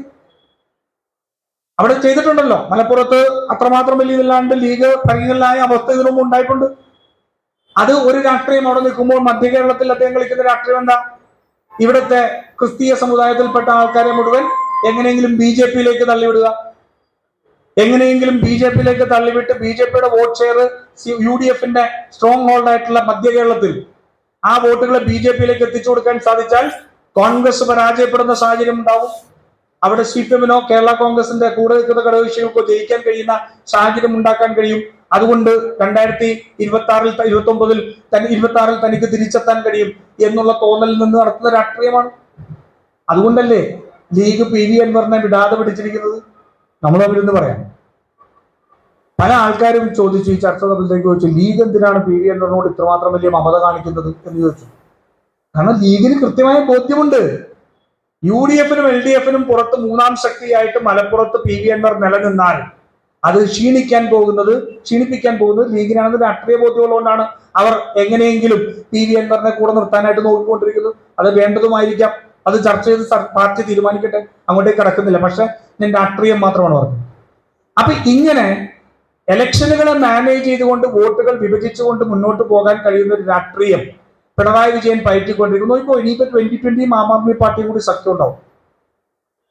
അവിടെ ചെയ്തിട്ടുണ്ടല്ലോ. മലപ്പുറത്ത് അത്രമാത്രം വലിയതല്ലാണ്ട് ലീഗ് പരിഗണനായ അവസ്ഥ ഇതിനു മുമ്പ് ഉണ്ടായിട്ടുണ്ട്. അത് ഒരു രാഷ്ട്രീയം അവിടെ നിൽക്കുമ്പോൾ മധ്യ കേരളത്തിൽ അദ്ദേഹം കളിക്കുന്ന രാഷ്ട്രീയം എന്താ? ഇവിടുത്തെ ക്രിസ്തീയ സമുദായത്തിൽപ്പെട്ട ആൾക്കാരെ മുഴുവൻ എങ്ങനെയെങ്കിലും BJP-യിലേക്ക് തള്ളിവിടുക, എങ്ങനെയെങ്കിലും BJP-യിലേക്ക് തള്ളിവിട്ട് BJP-യുടെ വോട്ട് ഷെയർ UDF-ന്റെ സ്ട്രോങ് ഹോൾഡ് ആയിട്ടുള്ള മധ്യ കേരളത്തിൽ ആ വോട്ടുകളെ BJP-യിലേക്ക് എത്തിച്ചു കൊടുക്കാൻ സാധിച്ചാൽ കോൺഗ്രസ് പരാജയപ്പെടുന്ന സാഹചര്യം ഉണ്ടാവും. അവിടെ CPM-നോ കേരള കോൺഗ്രസിന്റെ കൂടെ നിൽക്കുന്ന ഘടകകക്ഷികൾക്കോ ജയിക്കാൻ കഴിയുന്ന സാഹചര്യം ഉണ്ടാക്കാൻ കഴിയും. അതുകൊണ്ട് 2029-ൽ തനിക്ക് തിരിച്ചെത്താൻ കഴിയും എന്നുള്ള തോന്നലിൽ നിന്ന് നടത്തുന്ന രാഷ്ട്രീയമാണ്. അതുകൊണ്ടല്ലേ ലീഗ് PV അൻവറിനെ വിടാതെ പിടിച്ചിരിക്കുന്നത്? നമ്മൾ അവരിന്ന് പറയാം. പല ആൾക്കാരും ചോദിച്ചു, ഈ ചർച്ച തമ്മിലേക്ക് ചോദിച്ചു, ലീഗ് എന്തിനാണ് PV അൻവറിനോട് ഇത്രമാത്രം വലിയ മമത കാണിക്കുന്നത് എന്ന് ചോദിച്ചു. കാരണം ലീഗിന് കൃത്യമായ ബോധ്യമുണ്ട്. UDF-നും LDF-നും പുറത്ത് മൂന്നാം ശക്തിയായിട്ട് മലപ്പുറത്ത് PV അൻവർ നിലനിന്നാൽ അത് ക്ഷീണിപ്പിക്കാൻ പോകുന്നത് ലീഗിനാണെന്ന് രാഷ്ട്രീയ ബോധ്യമുള്ളതുകൊണ്ടാണ് അവർ എങ്ങനെയെങ്കിലും PV അൻവറിനെ കൂടെ നിർത്താനായിട്ട് നോക്കിക്കൊണ്ടിരിക്കുന്നത്. അത് വേണ്ടതുമായിരിക്കാം, അത് ചർച്ച ചെയ്ത് പാർട്ടി തീരുമാനിക്കട്ടെ, അങ്ങോട്ടേക്ക് കടക്കുന്നില്ല. പക്ഷെ ഞാൻ രാഷ്ട്രീയം മാത്രമാണ് പറഞ്ഞത്. അപ്പൊ ഇങ്ങനെ ഇലക്ഷനുകളെ മാനേജ് ചെയ്തുകൊണ്ട് വോട്ടുകൾ വിഭജിച്ചുകൊണ്ട് മുന്നോട്ട് പോകാൻ കഴിയുന്ന ഒരു രാഷ്ട്രീയം പിണറായി വിജയൻ പയറ്റിക്കൊണ്ടിരിക്കുന്നു. ഇപ്പോൾ ഇനിയിപ്പോ 2020 ആം ആദ്മി പാർട്ടിയും കൂടി സഖ്യം ഉണ്ടാവും.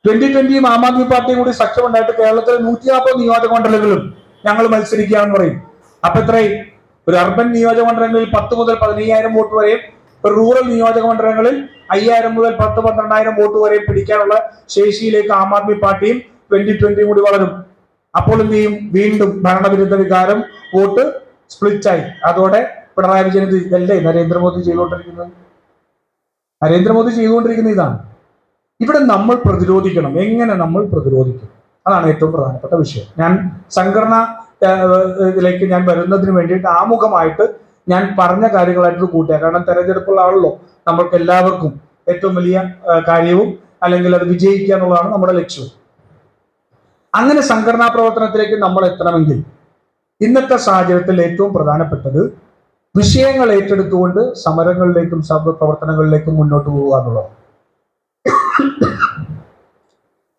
2020 ആം ആദ്മി പാർട്ടിയും കൂടി സഖ്യം ഉണ്ടായിട്ട് കേരളത്തിലെ 140 നിയോജക മണ്ഡലങ്ങളും ഞങ്ങൾ മത്സരിക്കുകയാണെന്ന് പറയും. അപ്പൊ ഇത്രയും ഒരു അർബൻ നിയോജക മണ്ഡലങ്ങളിൽ 10 മുതൽ 15,000 വോട്ട് വരെയും, ഒരു റൂറൽ നിയോജക മണ്ഡലങ്ങളിൽ 5,000 മുതൽ 10-12,000 വോട്ട് വരെയും പിടിക്കാനുള്ള ശേഷിയിലേക്ക് ആം ആദ്മി പാർട്ടിയും 2020 കൂടി വളരും. അപ്പോൾ എന്ത് ചെയ്യും? വീണ്ടും ഭരണവിരുദ്ധ വികാരം, വോട്ട് സ്പ്ലിറ്റായി. അതോടെ പിണറായി വിജയൻ ഇതല്ലേ നരേന്ദ്രമോദി ചെയ്തുകൊണ്ടിരിക്കുന്ന ഇതാണ്. ഇവിടെ നമ്മൾ പ്രതിരോധിക്കണം. എങ്ങനെ നമ്മൾ പ്രതിരോധിക്കും? അതാണ് ഏറ്റവും പ്രധാനപ്പെട്ട വിഷയം. ഞാൻ സംഘടന ഇതിലേക്ക് ഞാൻ വരുന്നതിന് വേണ്ടിയിട്ട് ആമുഖമായിട്ട് ഞാൻ പറഞ്ഞ കാര്യങ്ങളായിട്ട് കൂട്ടുക. കാരണം തെരഞ്ഞെടുപ്പുകളാണല്ലോ നമ്മൾക്ക് എല്ലാവർക്കും ഏറ്റവും വലിയ കാര്യവും, അല്ലെങ്കിൽ അത് വിജയിക്കുക എന്നുള്ളതാണ് നമ്മുടെ ലക്ഷ്യവും. അങ്ങനെ സംഘടനാ പ്രവർത്തനത്തിലേക്ക് നമ്മൾ എത്തണമെങ്കിൽ ഇന്നത്തെ സാഹചര്യത്തിൽ ഏറ്റവും പ്രധാനപ്പെട്ടത് വിഷയങ്ങൾ ഏറ്റെടുത്തുകൊണ്ട് സമരങ്ങളിലേക്കും പ്രവർത്തനങ്ങളിലേക്കും മുന്നോട്ട് പോകുക എന്നുള്ളതാണ്.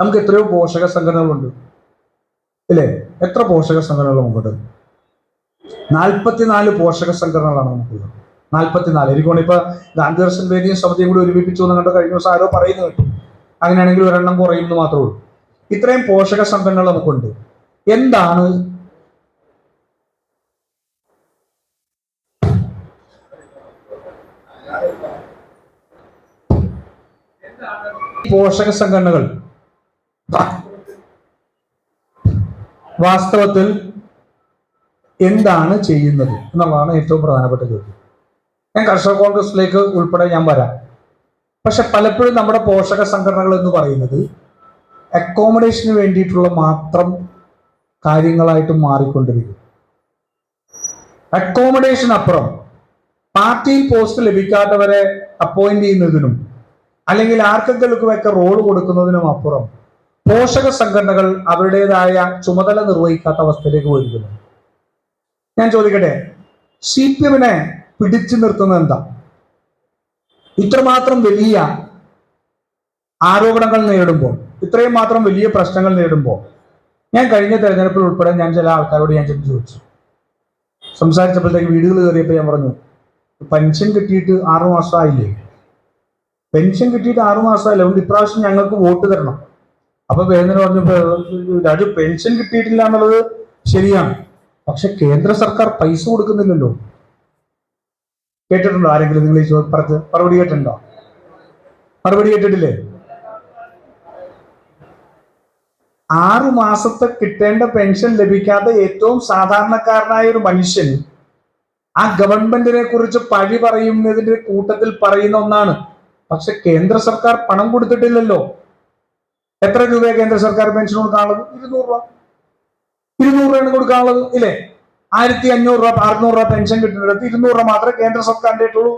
നമുക്ക് എത്രയോ പോഷക സംഘടനകളുണ്ട്, ഇല്ലേ? എത്ര പോഷക സംഘടനകൾ നമുക്കുണ്ട്? 44 പോഷക സംഘടനകളാണ് നമുക്കുള്ളത്. 44. എനിക്കോണം ഇപ്പൊ ഗാന്ധിദർശൻ വേദിയും സമിതിയും കൂടി ഒരുമിപ്പിച്ചു എന്ന് കണ്ട് കഴിഞ്ഞ ദിവസം ആരോ പറയുന്നു കേട്ടു. അങ്ങനെയാണെങ്കിൽ ഒരെണ്ണം കുറയുമെന്ന് മാത്രമേ ഉള്ളൂ. ഇത്രയും പോഷക സംഘടനകൾ നമുക്കുണ്ട്. എന്താണ് പോഷക സംഘടനകൾ? വാസ്തവത്തിൽ എന്താണ് ചെയ്യുന്നത് എന്നുള്ളതാണ് ഏറ്റവും പ്രധാനപ്പെട്ട ചോദ്യം. ഞാൻ കർഷക കോൺഗ്രസിലേക്ക് ഉൾപ്പെടെ ഞാൻ വരാം. പക്ഷെ പലപ്പോഴും നമ്മുടെ പോഷക സംഘടനകൾ എന്ന് പറയുന്നത് അക്കോമഡേഷന് വേണ്ടിയിട്ടുള്ള മാത്രം കാര്യങ്ങളായിട്ട് മാറിക്കൊണ്ടിരിക്കും. അക്കോമഡേഷൻ അപ്പുറം പാർട്ടിയിൽ പോസ്റ്റ് ലഭിക്കാത്തവരെ അപ്പോയിന്റ് ചെയ്യുന്നതിനും അല്ലെങ്കിൽ ആർക്കെങ്കിലുമൊക്കെ റോൾ കൊടുക്കുന്നതിനും അപ്പുറം പോഷക സംഘടനകൾ അവരുടേതായ ചുമതല നിർവഹിക്കാത്ത അവസ്ഥയിലേക്ക് പോയിരിക്കുന്നു. ഞാൻ ചോദിക്കട്ടെ, CPM-നെ പിടിച്ചു നിർത്തുന്നത് എന്താ? ഇത്രമാത്രം വലിയ ആരോപണങ്ങൾ നേരിടുമ്പോൾ, ഇത്രയും മാത്രം വലിയ പ്രശ്നങ്ങൾ നേരിടുമ്പോൾ, ഞാൻ കഴിഞ്ഞ തെരഞ്ഞെടുപ്പിൽ ഉൾപ്പെടെ ഞാൻ ചില ആൾക്കാരോട് ഞാൻ ചോദിച്ചു, സംസാരിച്ചപ്പോഴത്തേക്ക് വീടുകൾ കയറിയപ്പോൾ ഞാൻ പറഞ്ഞു, പെൻഷൻ കിട്ടിയിട്ട് 6 മാസമായില്ലേ? പെൻഷൻ കിട്ടിയിട്ട് 6 മാസമായില്ല, അതുകൊണ്ട് ഇപ്രാവശ്യം ഞങ്ങൾക്ക് വോട്ട് തരണം. അപ്പൊ വേദന പറഞ്ഞപ്പോ രാജു, പെൻഷൻ കിട്ടിയിട്ടില്ല എന്നുള്ളത് ശരിയാണ്, പക്ഷെ കേന്ദ്ര സർക്കാർ പൈസ കൊടുക്കുന്നില്ലല്ലോ. കേട്ടിട്ടുണ്ടോ ആരെങ്കിലും? നിങ്ങൾ ഈ പറഞ്ഞ് മറുപടി കേട്ടിട്ടുണ്ടോ? മറുപടി കേട്ടിട്ടില്ലേ? 6 മാസത്തെ കിട്ടേണ്ട പെൻഷൻ ലഭിക്കാത്ത ഏറ്റവും സാധാരണക്കാരനായ ഒരു മനുഷ്യൻ ആ ഗവൺമെന്റിനെ കുറിച്ച് പഴി പറയുന്നതിന്റെ കൂട്ടത്തിൽ പറയുന്ന ഒന്നാണ്. പക്ഷെ കേന്ദ്ര സർക്കാർ പണം കൊടുത്തിട്ടില്ലല്ലോ. എത്ര രൂപയാണ് കേന്ദ്ര സർക്കാർ പെൻഷൻ കൊടുക്കാനുള്ളത്? 200 രൂപ. 200 രൂപയാണ് കൊടുക്കാനുള്ളത്, ഇല്ലേ? 1500 രൂപ 600 രൂപ പെൻഷൻ കിട്ടുന്നിടത്ത് 200 രൂപ മാത്രമേ കേന്ദ്ര സർക്കാരിന്റെ ആയിട്ടുള്ളൂ.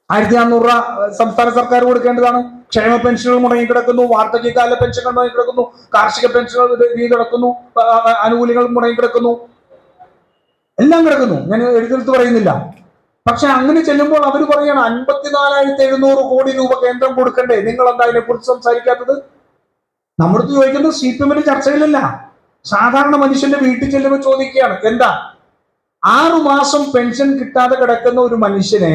1400 രൂപ സംസ്ഥാന സർക്കാർ കൊടുക്കേണ്ടതാണ്. ക്ഷേമ പെൻഷനുകൾ മുടങ്ങിക്കിടക്കുന്നു, വാർദ്ധക്യകാല പെൻഷനുകൾ മുടങ്ങിക്കിടക്കുന്നു, കാർഷിക പെൻഷനുകൾ കിടക്കുന്നു, ആനുകൂല്യങ്ങൾ മുടങ്ങിക്കിടക്കുന്നു, എല്ലാം കിടക്കുന്നു. ഞാൻ എഴുതെടുത്ത് പറയുന്നില്ല. പക്ഷെ അങ്ങനെ ചെല്ലുമ്പോൾ അവർ പറയാണ് 54,700 കോടി രൂപ കേന്ദ്രം കൊടുക്കണ്ടേ, നിങ്ങൾ എന്താ അതിനെ കുറിച്ച് സംസാരിക്കാത്തത്? നമ്മുടെ ചോദിക്കുന്നത് CPM-ന്റെ ചർച്ചയിലല്ല, സാധാരണ മനുഷ്യന്റെ വീട്ടിൽ ചെല്ലുമ്പോൾ ചോദിക്കുകയാണ്. എന്താ? 6 മാസം പെൻഷൻ കിട്ടാതെ കിടക്കുന്ന ഒരു മനുഷ്യനെ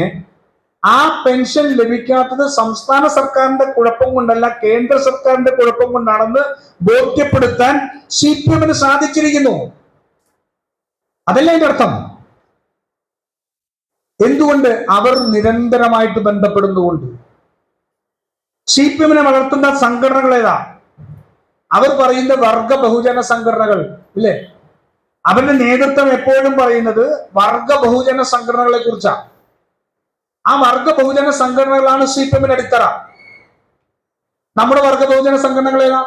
ആ പെൻഷൻ ലഭിക്കാത്തത് സംസ്ഥാന സർക്കാരിന്റെ കുഴപ്പം കൊണ്ടല്ല, കേന്ദ്ര സർക്കാരിന്റെ കുഴപ്പം കൊണ്ടാണെന്ന് ബോധ്യപ്പെടുത്താൻ CPM-ന് സാധിച്ചിരിക്കുന്നു. അതല്ല അതിന്റെ അർത്ഥം. എന്തുകൊണ്ട്? അവർ നിരന്തരമായിട്ട് ബന്ധപ്പെടുന്നതുകൊണ്ട്. CPM-നെ വളർത്തുന്ന സംഘടനകൾ ഏതാ? അവർ പറയുന്ന വർഗ ബഹുജന സംഘടനകൾ, ഇല്ലേ? അവരുടെ നേതൃത്വം എപ്പോഴും പറയുന്നത് വർഗ ബഹുജന സംഘടനകളെ കുറിച്ചാണ്. ആ വർഗ ബഹുജന സംഘടനകളാണ് CPM-ന്റെ അടിത്തറ. നമ്മുടെ വർഗ ബഹുജന സംഘടനകൾ ഏതാ?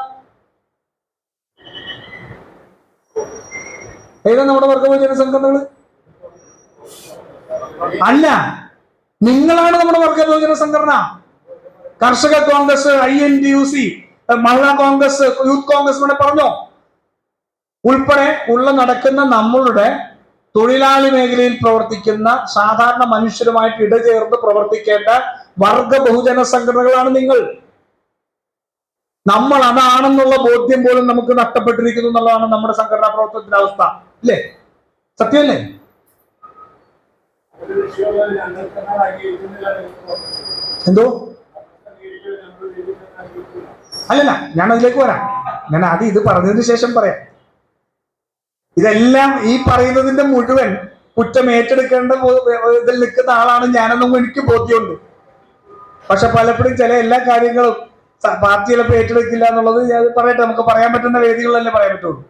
ഏതാ നമ്മുടെ വർഗ ബഹുജന സംഘടനകൾ? അല്ല, നിങ്ങളാണ് നമ്മുടെ വർഗ ബഹുജന സംഘടന. കർഷക കോൺഗ്രസ്, INTUC, മഹിളാ കോൺഗ്രസ്, യൂത്ത് കോൺഗ്രസ് വേണേ പറഞ്ഞോ, ഉൾപ്പെടെ നടക്കുന്ന നമ്മളുടെ തൊഴിലാളി മേഖലയിൽ പ്രവർത്തിക്കുന്ന സാധാരണ മനുഷ്യരുമായിട്ട് ഇടചേർന്ന് പ്രവർത്തിക്കേണ്ട വർഗ ബഹുജന സംഘടനകളാണ് നിങ്ങൾ. നമ്മൾ അതാണെന്നുള്ള ബോധ്യം പോലും നമുക്ക് നഷ്ടപ്പെട്ടിരിക്കുന്നു എന്നുള്ളതാണ് നമ്മുടെ സംഘടനാ പ്രവർത്തനത്തിന്റെ അവസ്ഥ, ഇല്ലേ? സത്യമല്ലേ? എന്തോ? അല്ലല്ല, ഞാൻ അതിലേക്ക് വരാം. ഞാൻ ആദ്യം ഇത് പറഞ്ഞതിന് ശേഷം പറയാം. ഇതെല്ലാം ഈ പറയുന്നതിന്റെ മുഴുവൻ കുറ്റം ഏറ്റെടുക്കേണ്ട ഇതിൽ നിൽക്കുന്ന ആളാണ് ഞാനെന്നും എനിക്ക് ബോധ്യമുണ്ട്. പക്ഷെ പലപ്പോഴും ചില എല്ലാ കാര്യങ്ങളും പാർട്ടി ചിലപ്പോൾ ഏറ്റെടുക്കില്ല എന്നുള്ളത് ഞാൻ പറയട്ടെ, നമുക്ക് പറയാൻ പറ്റുന്ന വേദികളിലല്ലേ പറയാൻ പറ്റുള്ളൂ.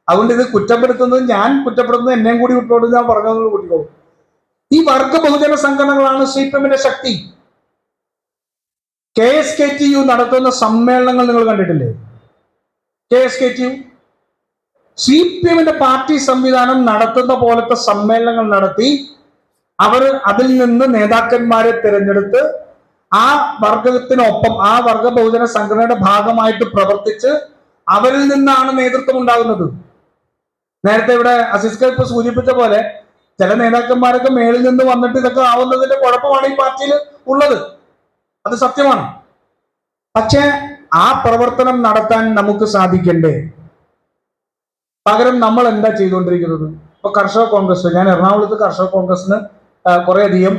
അതുകൊണ്ട് ഇത് കുറ്റപ്പെടുത്തുന്നത് ഞാൻ കുറ്റപ്പെടുത്തുന്നത് എന്നെയും കൂടി വിട്ടോട് ഞാൻ പറഞ്ഞത് കൂട്ടിക്കോളും. ഈ വർഗ ബഹുജന സംഘടനകളാണ് CPM-ന്റെ ശക്തി. KSKTU നടത്തുന്ന സമ്മേളനങ്ങൾ നിങ്ങൾ കണ്ടിട്ടില്ലേ? KSKTU CPM-ന്റെ പാർട്ടി സംവിധാനം നടത്തുന്ന പോലത്തെ സമ്മേളനങ്ങൾ നടത്തി അവർ അതിൽ നിന്ന് നേതാക്കന്മാരെ തിരഞ്ഞെടുത്ത് ആ വർഗത്തിനൊപ്പം ആ വർഗ ബഹുജന സംഘടനയുടെ ഭാഗമായിട്ട് പ്രവർത്തിച്ച് അവരിൽ നിന്നാണ് നേതൃത്വം ഉണ്ടാകുന്നത്. നേരത്തെ ഇവിടെ അസിസ്ക ഇപ്പൊ സൂചിപ്പിച്ച പോലെ ചില നേതാക്കന്മാരൊക്കെ മേളിൽ നിന്ന് വന്നിട്ട് ഇതൊക്കെ ആവുന്നതിന്റെ കുഴപ്പമാണ് ഈ പാർട്ടിയിൽ ഉള്ളത്. അത് സത്യമാണ്. പക്ഷേ ആ പ്രവർത്തനം നടത്താൻ നമുക്ക് സാധിക്കണ്ടേ? പകരം നമ്മൾ എന്താ ചെയ്തുകൊണ്ടിരിക്കുന്നത്? ഇപ്പൊ കർഷക കോൺഗ്രസ്, ഞാൻ എറണാകുളത്ത് കർഷക കോൺഗ്രസിന് കുറെ അധികം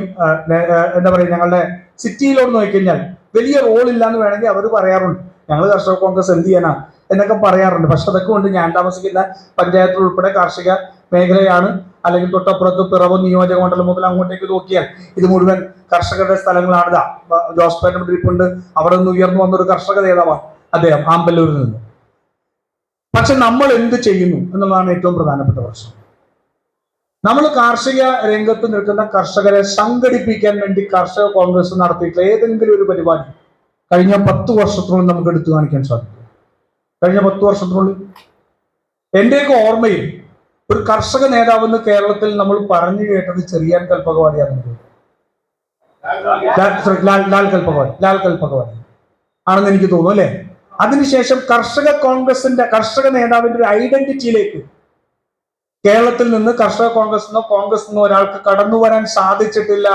എന്താ പറയുക, ഞങ്ങളുടെ സിറ്റിയിലോട്ട് നോക്കിക്കഴിഞ്ഞാൽ വലിയ റോൾ ഇല്ല എന്ന് വേണമെങ്കിൽ അവർ പറയാറുണ്ട്. ഞങ്ങൾ കർഷക കോൺഗ്രസ് എന്ത് ചെയ്യാനാ എന്നൊക്കെ പറയാറുണ്ട്. പക്ഷെ അതൊക്കെ കൊണ്ട് ഞാൻ താമസിക്കുന്ന പഞ്ചായത്തിൽ ഉൾപ്പെടെ കാർഷിക മേഖലയാണ്. അല്ലെങ്കിൽ തൊട്ടപ്പുറത്ത് പിറവം നിയോജക മണ്ഡലം മുതൽ അങ്ങോട്ടേക്ക് നോക്കിയാൽ ഇത് മുഴുവൻ കർഷകരുടെ സ്ഥലങ്ങളാണിതാ. ജോസ്പേട്ടൻ ദ്രിപ്പുണ്ട്, അവിടെ നിന്ന് ഉയർന്നു വന്നൊരു കർഷക നേതാവാണ് അദ്ദേഹം, ആമ്പല്ലൂരിൽ നിന്ന്. പക്ഷെ നമ്മൾ എന്ത് ചെയ്യുന്നു എന്നുള്ളതാണ് ഏറ്റവും പ്രധാനപ്പെട്ട പ്രശ്നം. നമ്മൾ കാർഷിക രംഗത്ത് നിൽക്കുന്ന കർഷകരെ സംഘടിപ്പിക്കാൻ വേണ്ടി കർഷക കോൺഗ്രസ് നടത്തിയിട്ടുള്ള ഏതെങ്കിലും ഒരു പരിപാടി കഴിഞ്ഞ 10 വർഷത്തിനുള്ളിൽ നമുക്ക് എടുത്തു കാണിക്കാൻ സാധിക്കും? കഴിഞ്ഞ 10 വർഷത്തിനുള്ളിൽ എന്റെയൊക്കെ ഓർമ്മയിൽ ഒരു കർഷക നേതാവെന്ന് കേരളത്തിൽ നമ്മൾ പറഞ്ഞു കേട്ടത് ചെറിയാൻ കൽപ്പകവാടിയാണ്. ലാൽ കൽപ്പകവാടി ആണെന്ന് എനിക്ക് തോന്നുന്നു, അല്ലെ? അതിനുശേഷം കർഷക നേതാവിന്റെ ഒരു ഐഡന്റിറ്റിയിലേക്ക് കേരളത്തിൽ നിന്ന് കർഷക കോൺഗ്രസ് നിന്നോ ഒരാൾക്ക് കടന്നു വരാൻ സാധിച്ചിട്ടില്ല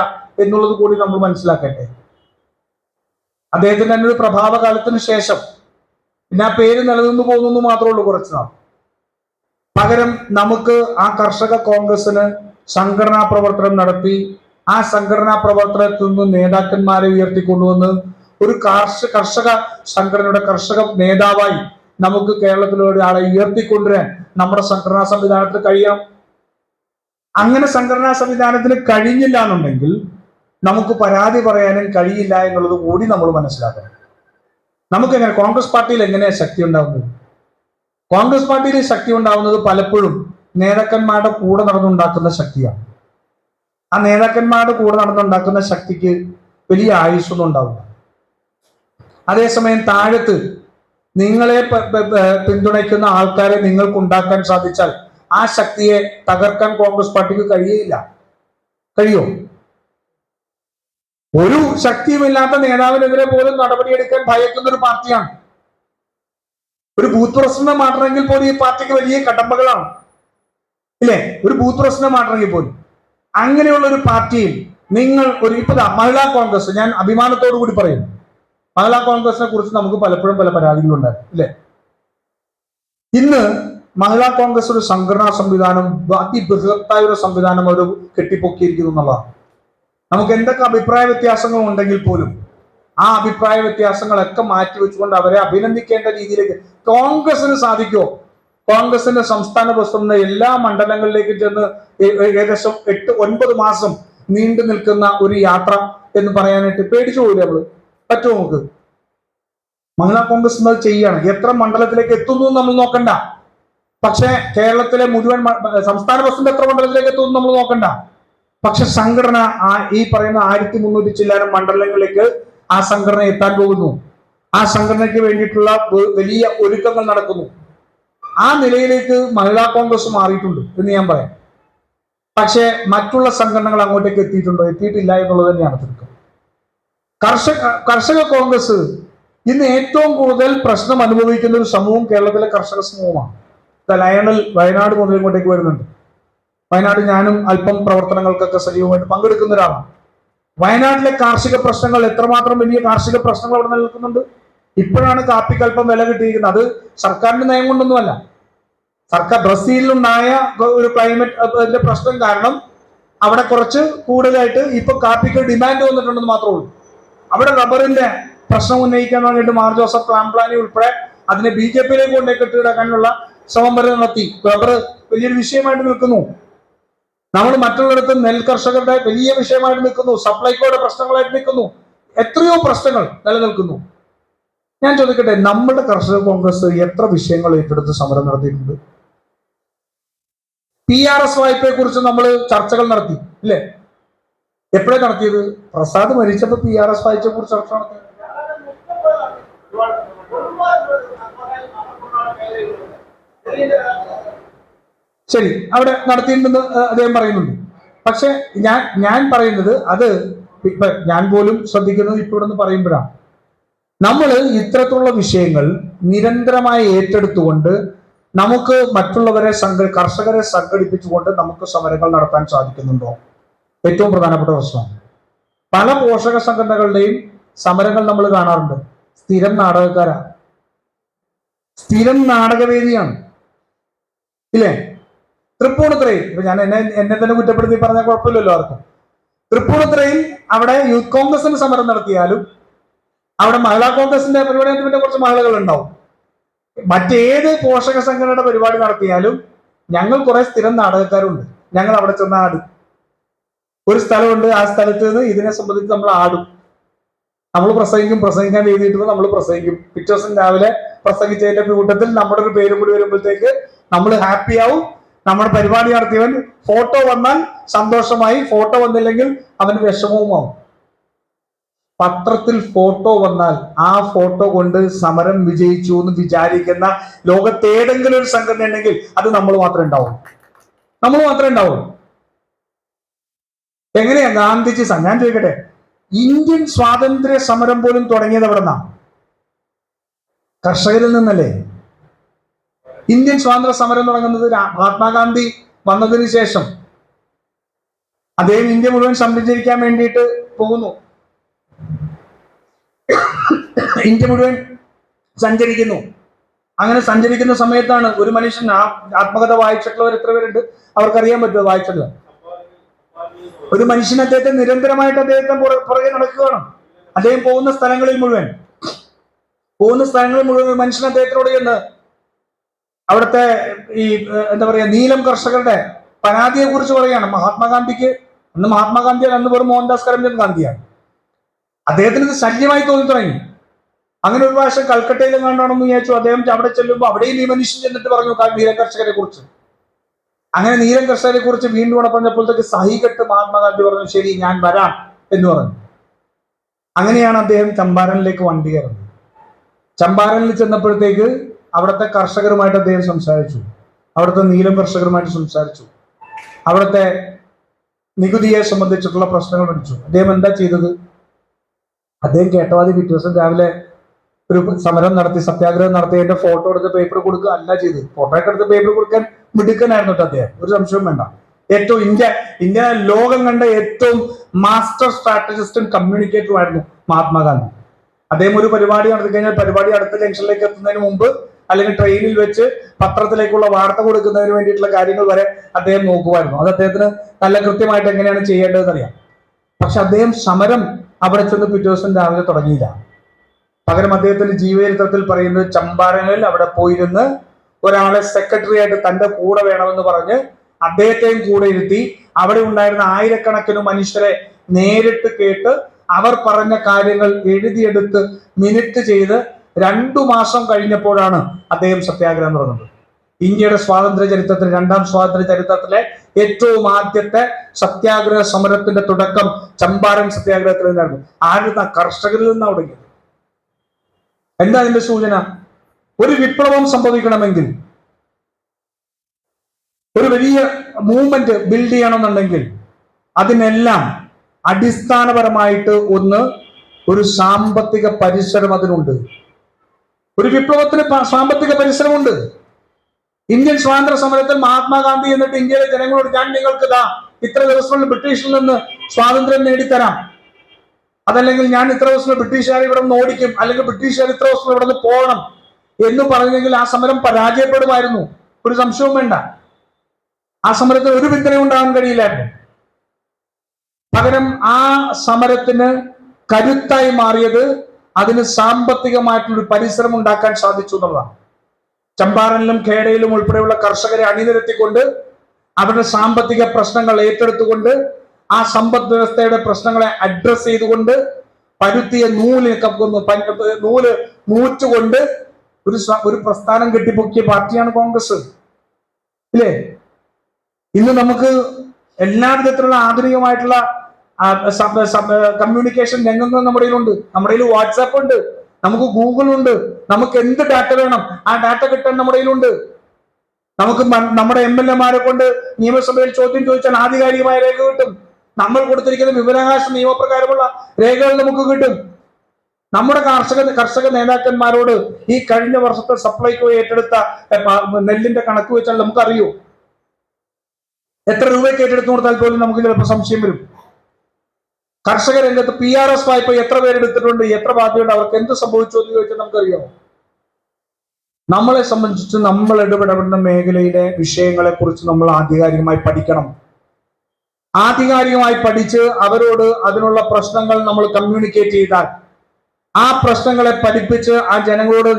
എന്നുള്ളത് കൂടി നമ്മൾ മനസ്സിലാക്കട്ടെ. അദ്ദേഹത്തിന്റെ തന്നെ ഒരു പ്രഭാവകാലത്തിന് ശേഷം പിന്നെ ആ പേര് നിലനിന്നു പോകുന്നു മാത്രമേ ഉള്ളൂ കുറച്ചു നാൾ. പകരം നമുക്ക് ആ കർഷക കോൺഗ്രസിന് സംഘടനാ പ്രവർത്തനം നടത്തി ആ സംഘടനാ പ്രവർത്തനത്തിൽ നിന്ന് നേതാക്കന്മാരെ ഉയർത്തിക്കൊണ്ടുവന്ന് ഒരു കർഷക സംഘടനയുടെ കർഷക നേതാവായി നമുക്ക് കേരളത്തിലെ ഒരാളെ ഉയർത്തിക്കൊണ്ടുവരാൻ നമ്മുടെ സംഘടനാ സംവിധാനത്തിന് കഴിയണം. അങ്ങനെ സംഘടനാ സംവിധാനത്തിന് കഴിഞ്ഞില്ല എന്നുണ്ടെങ്കിൽ നമുക്ക് പരാതി പറയാനും കഴിയില്ല എന്നുള്ളത് കൂടി നമ്മൾ മനസ്സിലാക്കണം. നമുക്കെങ്ങനെ കോൺഗ്രസ് പാർട്ടിയിൽ എങ്ങനെയാണ് ശക്തി ഉണ്ടാവുന്നത്? കോൺഗ്രസ് പാർട്ടിയിൽ ശക്തി ഉണ്ടാവുന്നത് പലപ്പോഴും നേതാക്കന്മാരുടെ കൂടെ നടന്നുണ്ടാക്കുന്ന ശക്തിയാണ്. ആ നേതാക്കന്മാരുടെ കൂടെ നടന്നുണ്ടാക്കുന്ന ശക്തിക്ക് വലിയ ആയുസ്സൊന്നും ഉണ്ടാവില്ല. അതേസമയം താഴത്ത് നിങ്ങളെ പിന്തുണയ്ക്കുന്ന ആൾക്കാരെ നിങ്ങൾക്ക് ഉണ്ടാക്കാൻ സാധിച്ചാൽ ആ ശക്തിയെ തകർക്കാൻ കോൺഗ്രസ് പാർട്ടിക്ക് കഴിയില്ല. കഴിയോ? ഒരു ശക്തിയുമില്ലാത്ത നേതാവിനെതിരെ പോലും നടപടിയെടുക്കാൻ ഭയക്കുന്ന ഒരു പാർട്ടിയാണ്. ഒരു ബൂത്ത് പ്രസിഡന്റ് മാറ്റണമെങ്കിൽ പോലും ഈ പാർട്ടിക്ക് വലിയ കടമ്പകളാണ്, ഇല്ലേ? ഒരു ബൂത്ത് പ്രസിഡന്റ് മാറ്റണമെങ്കിൽ പോലും. അങ്ങനെയുള്ള ഒരു പാർട്ടിയിൽ നിങ്ങൾ മഹിളാ കോൺഗ്രസ്, ഞാൻ അഭിമാനത്തോടു കൂടി പറയുന്നു, മഹിളാ കോൺഗ്രസിനെ കുറിച്ച് നമുക്ക് പലപ്പോഴും പല പരാതികളുണ്ടായിരുന്നു, ഇല്ലേ? ഇന്ന് മഹിളാ കോൺഗ്രസ് ഒരു സംഘടനാ സംവിധാനം, അതിബൃഹത്തായ ഒരു സംവിധാനം അവർ കെട്ടിപ്പൊക്കിയിരിക്കുന്നു എന്നുള്ളതാണ്. നമുക്ക് എന്തൊക്കെ അഭിപ്രായ വ്യത്യാസങ്ങൾ ഉണ്ടെങ്കിൽ പോലും ആ അഭിപ്രായ വ്യത്യാസങ്ങളൊക്കെ മാറ്റിവെച്ചുകൊണ്ട് അവരെ അഭിനന്ദിക്കേണ്ട രീതിയിലേക്ക് കോൺഗ്രസിന് സാധിക്കുമോ? കോൺഗ്രസിന്റെ സംസ്ഥാന പ്രസിഡന്റ് എല്ലാ മണ്ഡലങ്ങളിലേക്കും ചെന്ന് ഏകദേശം 8-9 മാസം നീണ്ടു നിൽക്കുന്ന ഒരു യാത്ര എന്ന് പറയാനായിട്ട് പേടിച്ചു പോകില്ല നമ്മള്? പറ്റുമോ നമുക്ക്? മഹിളാ കോൺഗ്രസ് അത് ചെയ്യാണ്. എത്ര മണ്ഡലത്തിലേക്ക് എത്തുന്നു നമ്മൾ നോക്കണ്ട. പക്ഷെ കേരളത്തിലെ മുഴുവൻ സംസ്ഥാന പ്രസിഡന്റ് എത്ര മണ്ഡലത്തിലേക്ക് എത്തുന്നു നമ്മൾ നോക്കണ്ട. പക്ഷെ സംഘടന ഈ പറയുന്ന 1300 ചില്ലാനം മണ്ഡലങ്ങളിലേക്ക് ആ സംഘടന എത്താൻ പോകുന്നു. ആ സംഘടനയ്ക്ക് വേണ്ടിയിട്ടുള്ള വലിയ ഒരുക്കങ്ങൾ നടക്കുന്നു. ആ നിലയിലേക്ക് മഹിളാ കോൺഗ്രസ് മാറിയിട്ടുണ്ട് എന്ന് ഞാൻ പറയാം. പക്ഷെ മറ്റുള്ള സംഘടനകൾ അങ്ങോട്ടേക്ക് എത്തിയിട്ടുണ്ടോ? എത്തിയിട്ടില്ല എന്നുള്ളത് തന്നെയാണ് ചുരുക്കം. കർഷക കോൺഗ്രസ് ഇന്ന് ഏറ്റവും കൂടുതൽ പ്രശ്നം അനുഭവിക്കുന്ന ഒരു സമൂഹം കേരളത്തിലെ കർഷക സമൂഹമാണ്. ലയണൽ വയനാട് മുതൽ ഇങ്ങോട്ടേക്ക് വരുന്നുണ്ട്. വയനാട് ഞാനും അല്പം പ്രവർത്തനങ്ങൾക്കൊക്കെ സജീവമായിട്ട് പങ്കെടുക്കുന്ന ഒരാളാണ്. വയനാട്ടിലെ കാർഷിക പ്രശ്നങ്ങൾ എത്രമാത്രം വലിയ കാർഷിക പ്രശ്നങ്ങൾ അവിടെ നിലനിൽക്കുന്നുണ്ട്. ഇപ്പോഴാണ് കാപ്പിക്ക് അല്പം വില കിട്ടിയിരിക്കുന്നത്. അത് സർക്കാരിന്റെ നയം കൊണ്ടൊന്നുമല്ല. ബ്രസീലിലുണ്ടായ ഒരു ക്ലൈമറ്റ് പ്രശ്നം കാരണം അവിടെ കുറച്ച് കൂടുതലായിട്ട് ഇപ്പൊ കാപ്പിക്ക് ഡിമാൻഡ് വന്നിട്ടുണ്ടെന്ന് മാത്രമേ ഉള്ളൂ. അവിടെ റബ്ബറിന്റെ പ്രശ്നം ഉന്നയിക്കാൻ വേണ്ടിയിട്ട് മാർ ജോസഫ് ക്ലാംപ്ലാനി ഉൾപ്പെടെ അതിനെ BJP-യിലേക്ക് കൊണ്ടേ കെട്ടിയിടക്കാനുള്ള ശ്രമം വരെ നടത്തി. റബ്ബർ വലിയൊരു വിഷയമായിട്ട് നിൽക്കുന്നു. നമ്മൾ മറ്റുള്ളിടത്ത് നെൽ കർഷകരുടെ വലിയ വിഷയമായിട്ട് നിൽക്കുന്നു. സപ്ലൈകോയുടെ പ്രശ്നങ്ങളായിട്ട് നിൽക്കുന്നു. എത്രയോ പ്രശ്നങ്ങൾ നിലനിൽക്കുന്നു. ഞാൻ ചോദിക്കട്ടെ, നമ്മുടെ കർഷക കോൺഗ്രസ് എത്ര വിഷയങ്ങൾ ഏറ്റെടുത്ത് സമരം നടത്തിയിട്ടുണ്ട്? PRS വായ്പയെ കുറിച്ച് നമ്മൾ ചർച്ചകൾ നടത്തി, ഇല്ലേ? എപ്പോഴാണ് നടത്തിയത്? പ്രസാദ് മരിച്ചപ്പോൾ PRS വായ്പയെ കുറിച്ച് ചർച്ച നടത്തി. ശരി, അവിടെ നടത്തിയിട്ടുണ്ടെന്ന് അദ്ദേഹം പറയുന്നുണ്ട്. പക്ഷെ ഞാൻ പറയുന്നത് അത് ഞാൻ പോലും ശ്രദ്ധിക്കുന്നത് ഇപ്പൊ ഇവിടെ നിന്ന് പറയുമ്പോഴാണ്. നമ്മൾ ഇത്തരത്തിലുള്ള വിഷയങ്ങൾ നിരന്തരമായി ഏറ്റെടുത്തുകൊണ്ട് നമുക്ക് മറ്റുള്ളവരെ കർഷകരെ സംഘടിപ്പിച്ചുകൊണ്ട് നമുക്ക് സമരങ്ങൾ നടത്താൻ സാധിക്കുന്നുണ്ടോ? ഏറ്റവും പ്രധാനപ്പെട്ട പ്രശ്നമാണ്. പല പോഷക സംഘടനകളുടെയും സമരങ്ങൾ നമ്മൾ കാണാറുണ്ട്. സ്ഥിരം നാടകക്കാരാണ്, സ്ഥിരം നാടകവേദിയാണ്, ഇല്ലേ? തൃപ്പൂണിത്തുറയിൽ ഇപ്പൊ ഞാൻ എന്നെ തന്നെ കുറ്റപ്പെടുത്തി പറഞ്ഞാൽ കുഴപ്പമില്ലല്ലോ ആർക്കും. തൃപ്പൂണിത്തുറയിൽ അവിടെ യൂത്ത് കോൺഗ്രസിന് സമരം നടത്തിയാലും അവിടെ മഹിളാ കോൺഗ്രസിന്റെ പരിപാടി നടത്തുമ്പോൾ കുറച്ച് മഹിളകൾ ഉണ്ടാവും. മറ്റേത് പോഷക സംഘടനയുടെ പരിപാടി നടത്തിയാലും ഞങ്ങൾ കുറെ സ്ഥിരം നാടകക്കാരുണ്ട്. ഞങ്ങൾ അവിടെ ചെന്ന് ആടും. ഒരു സ്ഥലമുണ്ട്, ആ സ്ഥലത്ത് നിന്ന് ഇതിനെ സംബന്ധിച്ച് നമ്മൾ ആടും. നമ്മൾ പ്രസംഗിക്കാൻ എഴുതിയിട്ട് നമ്മൾ പ്രസംഗിക്കും. പിറ്റേ ദിവസം രാവിലെ പ്രസംഗിച്ചതിന്റെ കൂട്ടത്തിൽ നമ്മുടെ ഒരു പേരും കൂടി വരുമ്പോഴത്തേക്ക് നമ്മൾ ഹാപ്പി ആവും. നമ്മുടെ പരിപാടി നടത്തിയവൻ ഫോട്ടോ വന്നാൽ സന്തോഷമായി, ഫോട്ടോ വന്നില്ലെങ്കിൽ അവന് വിഷമവുമാവും. പത്രത്തിൽ ഫോട്ടോ വന്നാൽ ആ ഫോട്ടോ കൊണ്ട് സമരം വിജയിച്ചു എന്ന് വിചാരിക്കുന്ന ലോകത്തേതെങ്കിലും ഒരു സംഘടന ഉണ്ടെങ്കിൽ അത് നമ്മൾ മാത്രമേ ഉണ്ടാവും. നമ്മൾ മാത്രമേ ഉണ്ടാവും. എങ്ങനെയാ ഗാന്ധിജി ഞാൻ ചോദിക്കട്ടെ, ഇന്ത്യൻ സ്വാതന്ത്ര്യ സമരം പോലും തുടങ്ങിയത് എവിടെ നിന്നാ? കർഷകരിൽ നിന്നല്ലേ. ഇന്ത്യൻ സ്വാതന്ത്ര്യ സമരം തുടങ്ങുന്നത് മഹാത്മാഗാന്ധി വന്നതിന് ശേഷം. അദ്ദേഹം ഇന്ത്യ മുഴുവൻ സഞ്ചരിക്കാൻ വേണ്ടിയിട്ട് പോകുന്നു. ഇന്ത്യ മുഴുവൻ സഞ്ചരിക്കുന്നു. അങ്ങനെ സഞ്ചരിക്കുന്ന സമയത്താണ് ഒരു മനുഷ്യൻ ആത്മകഥ വായിച്ചിട്ടുള്ളവർ എത്ര പേരുണ്ട്? അവർക്കറിയാൻ പറ്റുമോ വായിച്ചത്? ഒരു മനുഷ്യൻ അദ്ദേഹത്തെ നിരന്തരമായിട്ട് അദ്ദേഹത്തെ പുറകെ നടക്കുകയാണ്. അദ്ദേഹം പോകുന്ന സ്ഥലങ്ങളിൽ മുഴുവൻ മനുഷ്യൻ അദ്ദേഹത്തിനോട് ചെന്ന് അവിടുത്തെ ഈ എന്താ പറയാ നീലം കർഷകരുടെ പരാതിയെ കുറിച്ച് പറയുകയാണ്. മഹാത്മാഗാന്ധിക്ക് അന്ന് വെറും മോഹൻദാസ് കരംചന്ദ് ഗാന്ധിയാണ്. അദ്ദേഹത്തിന് ഇത് ശല്യമായി തോന്നി തുടങ്ങി. അങ്ങനെ ഒരു പ്രാവശ്യം കൽക്കട്ടയിൽ കണ്ടാണെന്ന് വിചാരിച്ചു. അദ്ദേഹം അവിടെ ചെല്ലുമ്പോൾ അവിടെയും ഈ മനുഷ്യൻ ചെന്നിട്ട് പറഞ്ഞു നീലം കർഷകരെ കുറിച്ച്. അങ്ങനെ നീലം കർഷകരെ കുറിച്ച് വീണ്ടും കൂടെ പറഞ്ഞപ്പോഴത്തേക്ക് സഹികെട്ട് മഹാത്മാഗാന്ധി പറഞ്ഞു ശരി ഞാൻ വരാം എന്ന് പറഞ്ഞു. അങ്ങനെയാണ് അദ്ദേഹം ചമ്പാരനിലേക്ക് വണ്ടി കയറുന്നത്. ചമ്പാരനിൽ ചെന്നപ്പോഴത്തേക്ക് അവിടുത്തെ കർഷകരുമായിട്ട് അദ്ദേഹം സംസാരിച്ചു. അവിടുത്തെ നീലം കർഷകരുമായിട്ട് സംസാരിച്ചു. അവിടുത്തെ നികുതിയെ സംബന്ധിച്ചിട്ടുള്ള പ്രശ്നങ്ങൾ പഠിച്ചു. അദ്ദേഹം എന്താ ചെയ്തത്? അദ്ദേഹം കേട്ടവാദി പിറ്റേ ദിവസം രാവിലെ ഒരു സമരം നടത്തി, സത്യാഗ്രഹം നടത്തി, അതിന്റെ ഫോട്ടോ എടുത്ത് പേപ്പർ കൊടുക്കുക അല്ല ചെയ്ത്. ഫോട്ടോ ഒക്കെ എടുത്ത് പേപ്പർ കൊടുക്കാൻ മിടുക്കനായിരുന്നു അദ്ദേഹം, ഒരു സംശയവും വേണ്ട. ഏറ്റവും ഇന്ത്യ ലോകം കണ്ട ഏറ്റവും മാസ്റ്റർ സ്ട്രാറ്റജിസ്റ്റും കമ്മ്യൂണിക്കേറ്ററും ആയിരുന്നു മഹാത്മാഗാന്ധി. അദ്ദേഹം ഒരു പരിപാടി നടത്തി കഴിഞ്ഞാൽ പരിപാടി അടുത്ത ജംഗ്ഷനിലേക്ക് എത്തുന്നതിന് മുമ്പ് അല്ലെങ്കിൽ ട്രെയിനിൽ വെച്ച് പത്രത്തിലേക്കുള്ള വാർത്ത കൊടുക്കുന്നതിന് വേണ്ടിയിട്ടുള്ള കാര്യങ്ങൾ വരെ അദ്ദേഹം നോക്കുമായിരുന്നു. അത് അദ്ദേഹത്തിന് നല്ല കൃത്യമായിട്ട് എങ്ങനെയാണ് ചെയ്യേണ്ടതെന്ന് അറിയാം. പക്ഷെ അദ്ദേഹം സമരം അവിടെ ചെന്ന് പിറ്റേ ദിവസം രാവിലെ തുടങ്ങിയില്ല. പകരം അദ്ദേഹത്തിന്റെ ജീവചരിത്രത്തിൽ പറയുന്നത് ചമ്പാരനിൽ അവിടെ പോയിരുന്ന് ഒരാളെ സെക്രട്ടറി ആയിട്ട് തന്റെ കൂടെ വേണമെന്ന് പറഞ്ഞ് അദ്ദേഹത്തെയും കൂടെ ഇരുത്തി അവിടെ ഉണ്ടായിരുന്ന ആയിരക്കണക്കിന് മനുഷ്യരെ നേരിട്ട് കേട്ട് അവർ പറഞ്ഞ കാര്യങ്ങൾ എഴുതിയെടുത്ത് മിനിറ്റ് ചെയ്ത് 2 മാസം കഴിഞ്ഞപ്പോഴാണ് അദ്ദേഹം സത്യാഗ്രഹം തുടങ്ങുന്നത്. ഇന്ത്യയുടെ സ്വാതന്ത്ര്യ ചരിത്രത്തിൽ, 2ാം സ്വാതന്ത്ര്യ ചരിത്രത്തിലെ ഏറ്റവും ആദ്യത്തെ സത്യാഗ്രഹ സമരത്തിന്റെ തുടക്കം ചമ്പാരൻ സത്യാഗ്രഹത്തിൽ നിന്നായിരുന്നു. ആരുടെ? കർഷകരിൽ നിന്നാണ് തുടങ്ങിയത്. എന്താ അതിന്റെ സൂചന? ഒരു വിപ്ലവം സംഭവിക്കണമെങ്കിൽ, ഒരു വലിയ മൂവ്മെന്റ് ബിൽഡ് ചെയ്യണമെന്നുണ്ടെങ്കിൽ അതിനെല്ലാം അടിസ്ഥാനപരമായിട്ട് ഒരു സാമ്പത്തിക പരിസരം അതിനുണ്ട്. ഒരു വിപ്ലവത്തിന് സാമ്പത്തിക പരിസരമുണ്ട്. ഇന്ത്യൻ സ്വാതന്ത്ര്യ സമരത്തിൽ മഹാത്മാഗാന്ധി എന്നിട്ട് ഇന്ത്യയിലെ ജനങ്ങളോട് ഞാൻ നിങ്ങൾക്ക് ഇത്ര ദിവസങ്ങളിൽ ബ്രിട്ടീഷിൽ നിന്ന് സ്വാതന്ത്ര്യം നേടിത്തരാം, അതല്ലെങ്കിൽ ഞാൻ ഇത്ര ദിവസം ബ്രിട്ടീഷുകാരെ ഇവിടെ നിന്ന് ഓടിക്കും, അല്ലെങ്കിൽ ബ്രിട്ടീഷുകാർ ഇത്ര ദിവസം ഇവിടെ നിന്ന് പോകണം എന്ന് പറഞ്ഞെങ്കിൽ ആ സമരം പരാജയപ്പെടുമായിരുന്നു. ഒരു സംശയവും വേണ്ട. ആ സമരത്തിന് ഒരു പിന്തുണയും ഉണ്ടാകാൻ കഴിയില്ലായിരുന്നു. പകരം ആ സമരത്തിന് കരുത്തായി മാറിയത് അതിന് സാമ്പത്തികമായിട്ടുള്ളൊരു പരിസരം ഉണ്ടാക്കാൻ സാധിച്ചു എന്നുള്ളതാണ്. ചമ്പാരനിലും ഖേഡയിലും ഉൾപ്പെടെയുള്ള കർഷകരെ അണിനിരത്തിക്കൊണ്ട് അവരുടെ സാമ്പത്തിക പ്രശ്നങ്ങൾ ഏറ്റെടുത്തുകൊണ്ട് ആ സമ്പദ് വ്യവസ്ഥയുടെ പ്രശ്നങ്ങളെ അഡ്രസ് ചെയ്തുകൊണ്ട് പരുത്തിയ നൂല് മൂച്ചുകൊണ്ട് ഒരു പ്രസ്ഥാനം കെട്ടിപ്പൊക്കിയ പാർട്ടിയാണ് കോൺഗ്രസ്. ഇല്ലേ? ഇന്ന് നമുക്ക് എല്ലാ വിധത്തിലുള്ള ആധുനികമായിട്ടുള്ള കമ്മ്യൂണിക്കേഷൻ രംഗങ്ങൾ നമ്മുടെ കയ്യിലുണ്ട്. നമ്മുടെ കയ്യിൽ വാട്സാപ്പ് ഉണ്ട്, നമുക്ക് ഗൂഗിൾ ഉണ്ട്, നമുക്ക് എന്ത് ഡാറ്റ വേണം ആ ഡാറ്റ കിട്ടാൻ നമ്മുടെ കയ്യിലുണ്ട്. നമുക്ക് നമ്മുടെ MLA-മാരെ കൊണ്ട് നിയമസഭയിൽ ചോദ്യം ചോദിച്ചാൽ ആധികാരികമായ രേഖ കിട്ടും. നമ്മൾ കൊടുത്തിരിക്കുന്ന വിവരാവകാശ നിയമപ്രകാരമുള്ള രേഖകൾ നമുക്ക് കിട്ടും. നമ്മുടെ കർഷക നേതാക്കന്മാരോട് ഈ കഴിഞ്ഞ വർഷത്തെ സപ്ലൈകോ ഏറ്റെടുത്ത നെല്ലിന്റെ കണക്ക് വെച്ചാൽ നമുക്കറിയൂ. എത്ര രൂപയ്ക്ക് ഏറ്റെടുത്തു കൊടുത്താൽ പോലും നമുക്ക് ചിലപ്പോൾ സംശയം വരും. കർഷക രംഗത്ത് PRS വായ്പ എത്ര പേരെടുത്തിട്ടുണ്ട്, എത്ര ബാധ്യതയുണ്ട്, അവർക്ക് എന്ത് സംഭവിച്ചു എന്ന് ചോദിച്ചാൽ നമുക്കറിയാമോ? നമ്മളെ സംബന്ധിച്ച് നമ്മൾ ഇടപെടുന്ന മേഖലയിലെ വിഷയങ്ങളെ കുറിച്ച് നമ്മൾ ആധികാരികമായി പഠിക്കണം. ആധികാരികമായി പഠിച്ച് അവരോട് അതിനുള്ള പ്രശ്നങ്ങൾ നമ്മൾ കമ്മ്യൂണിക്കേറ്റ് ചെയ്താൽ, ആ പ്രശ്നങ്ങളെ പഠിപ്പിച്ച് ആ ജനങ്ങളോട്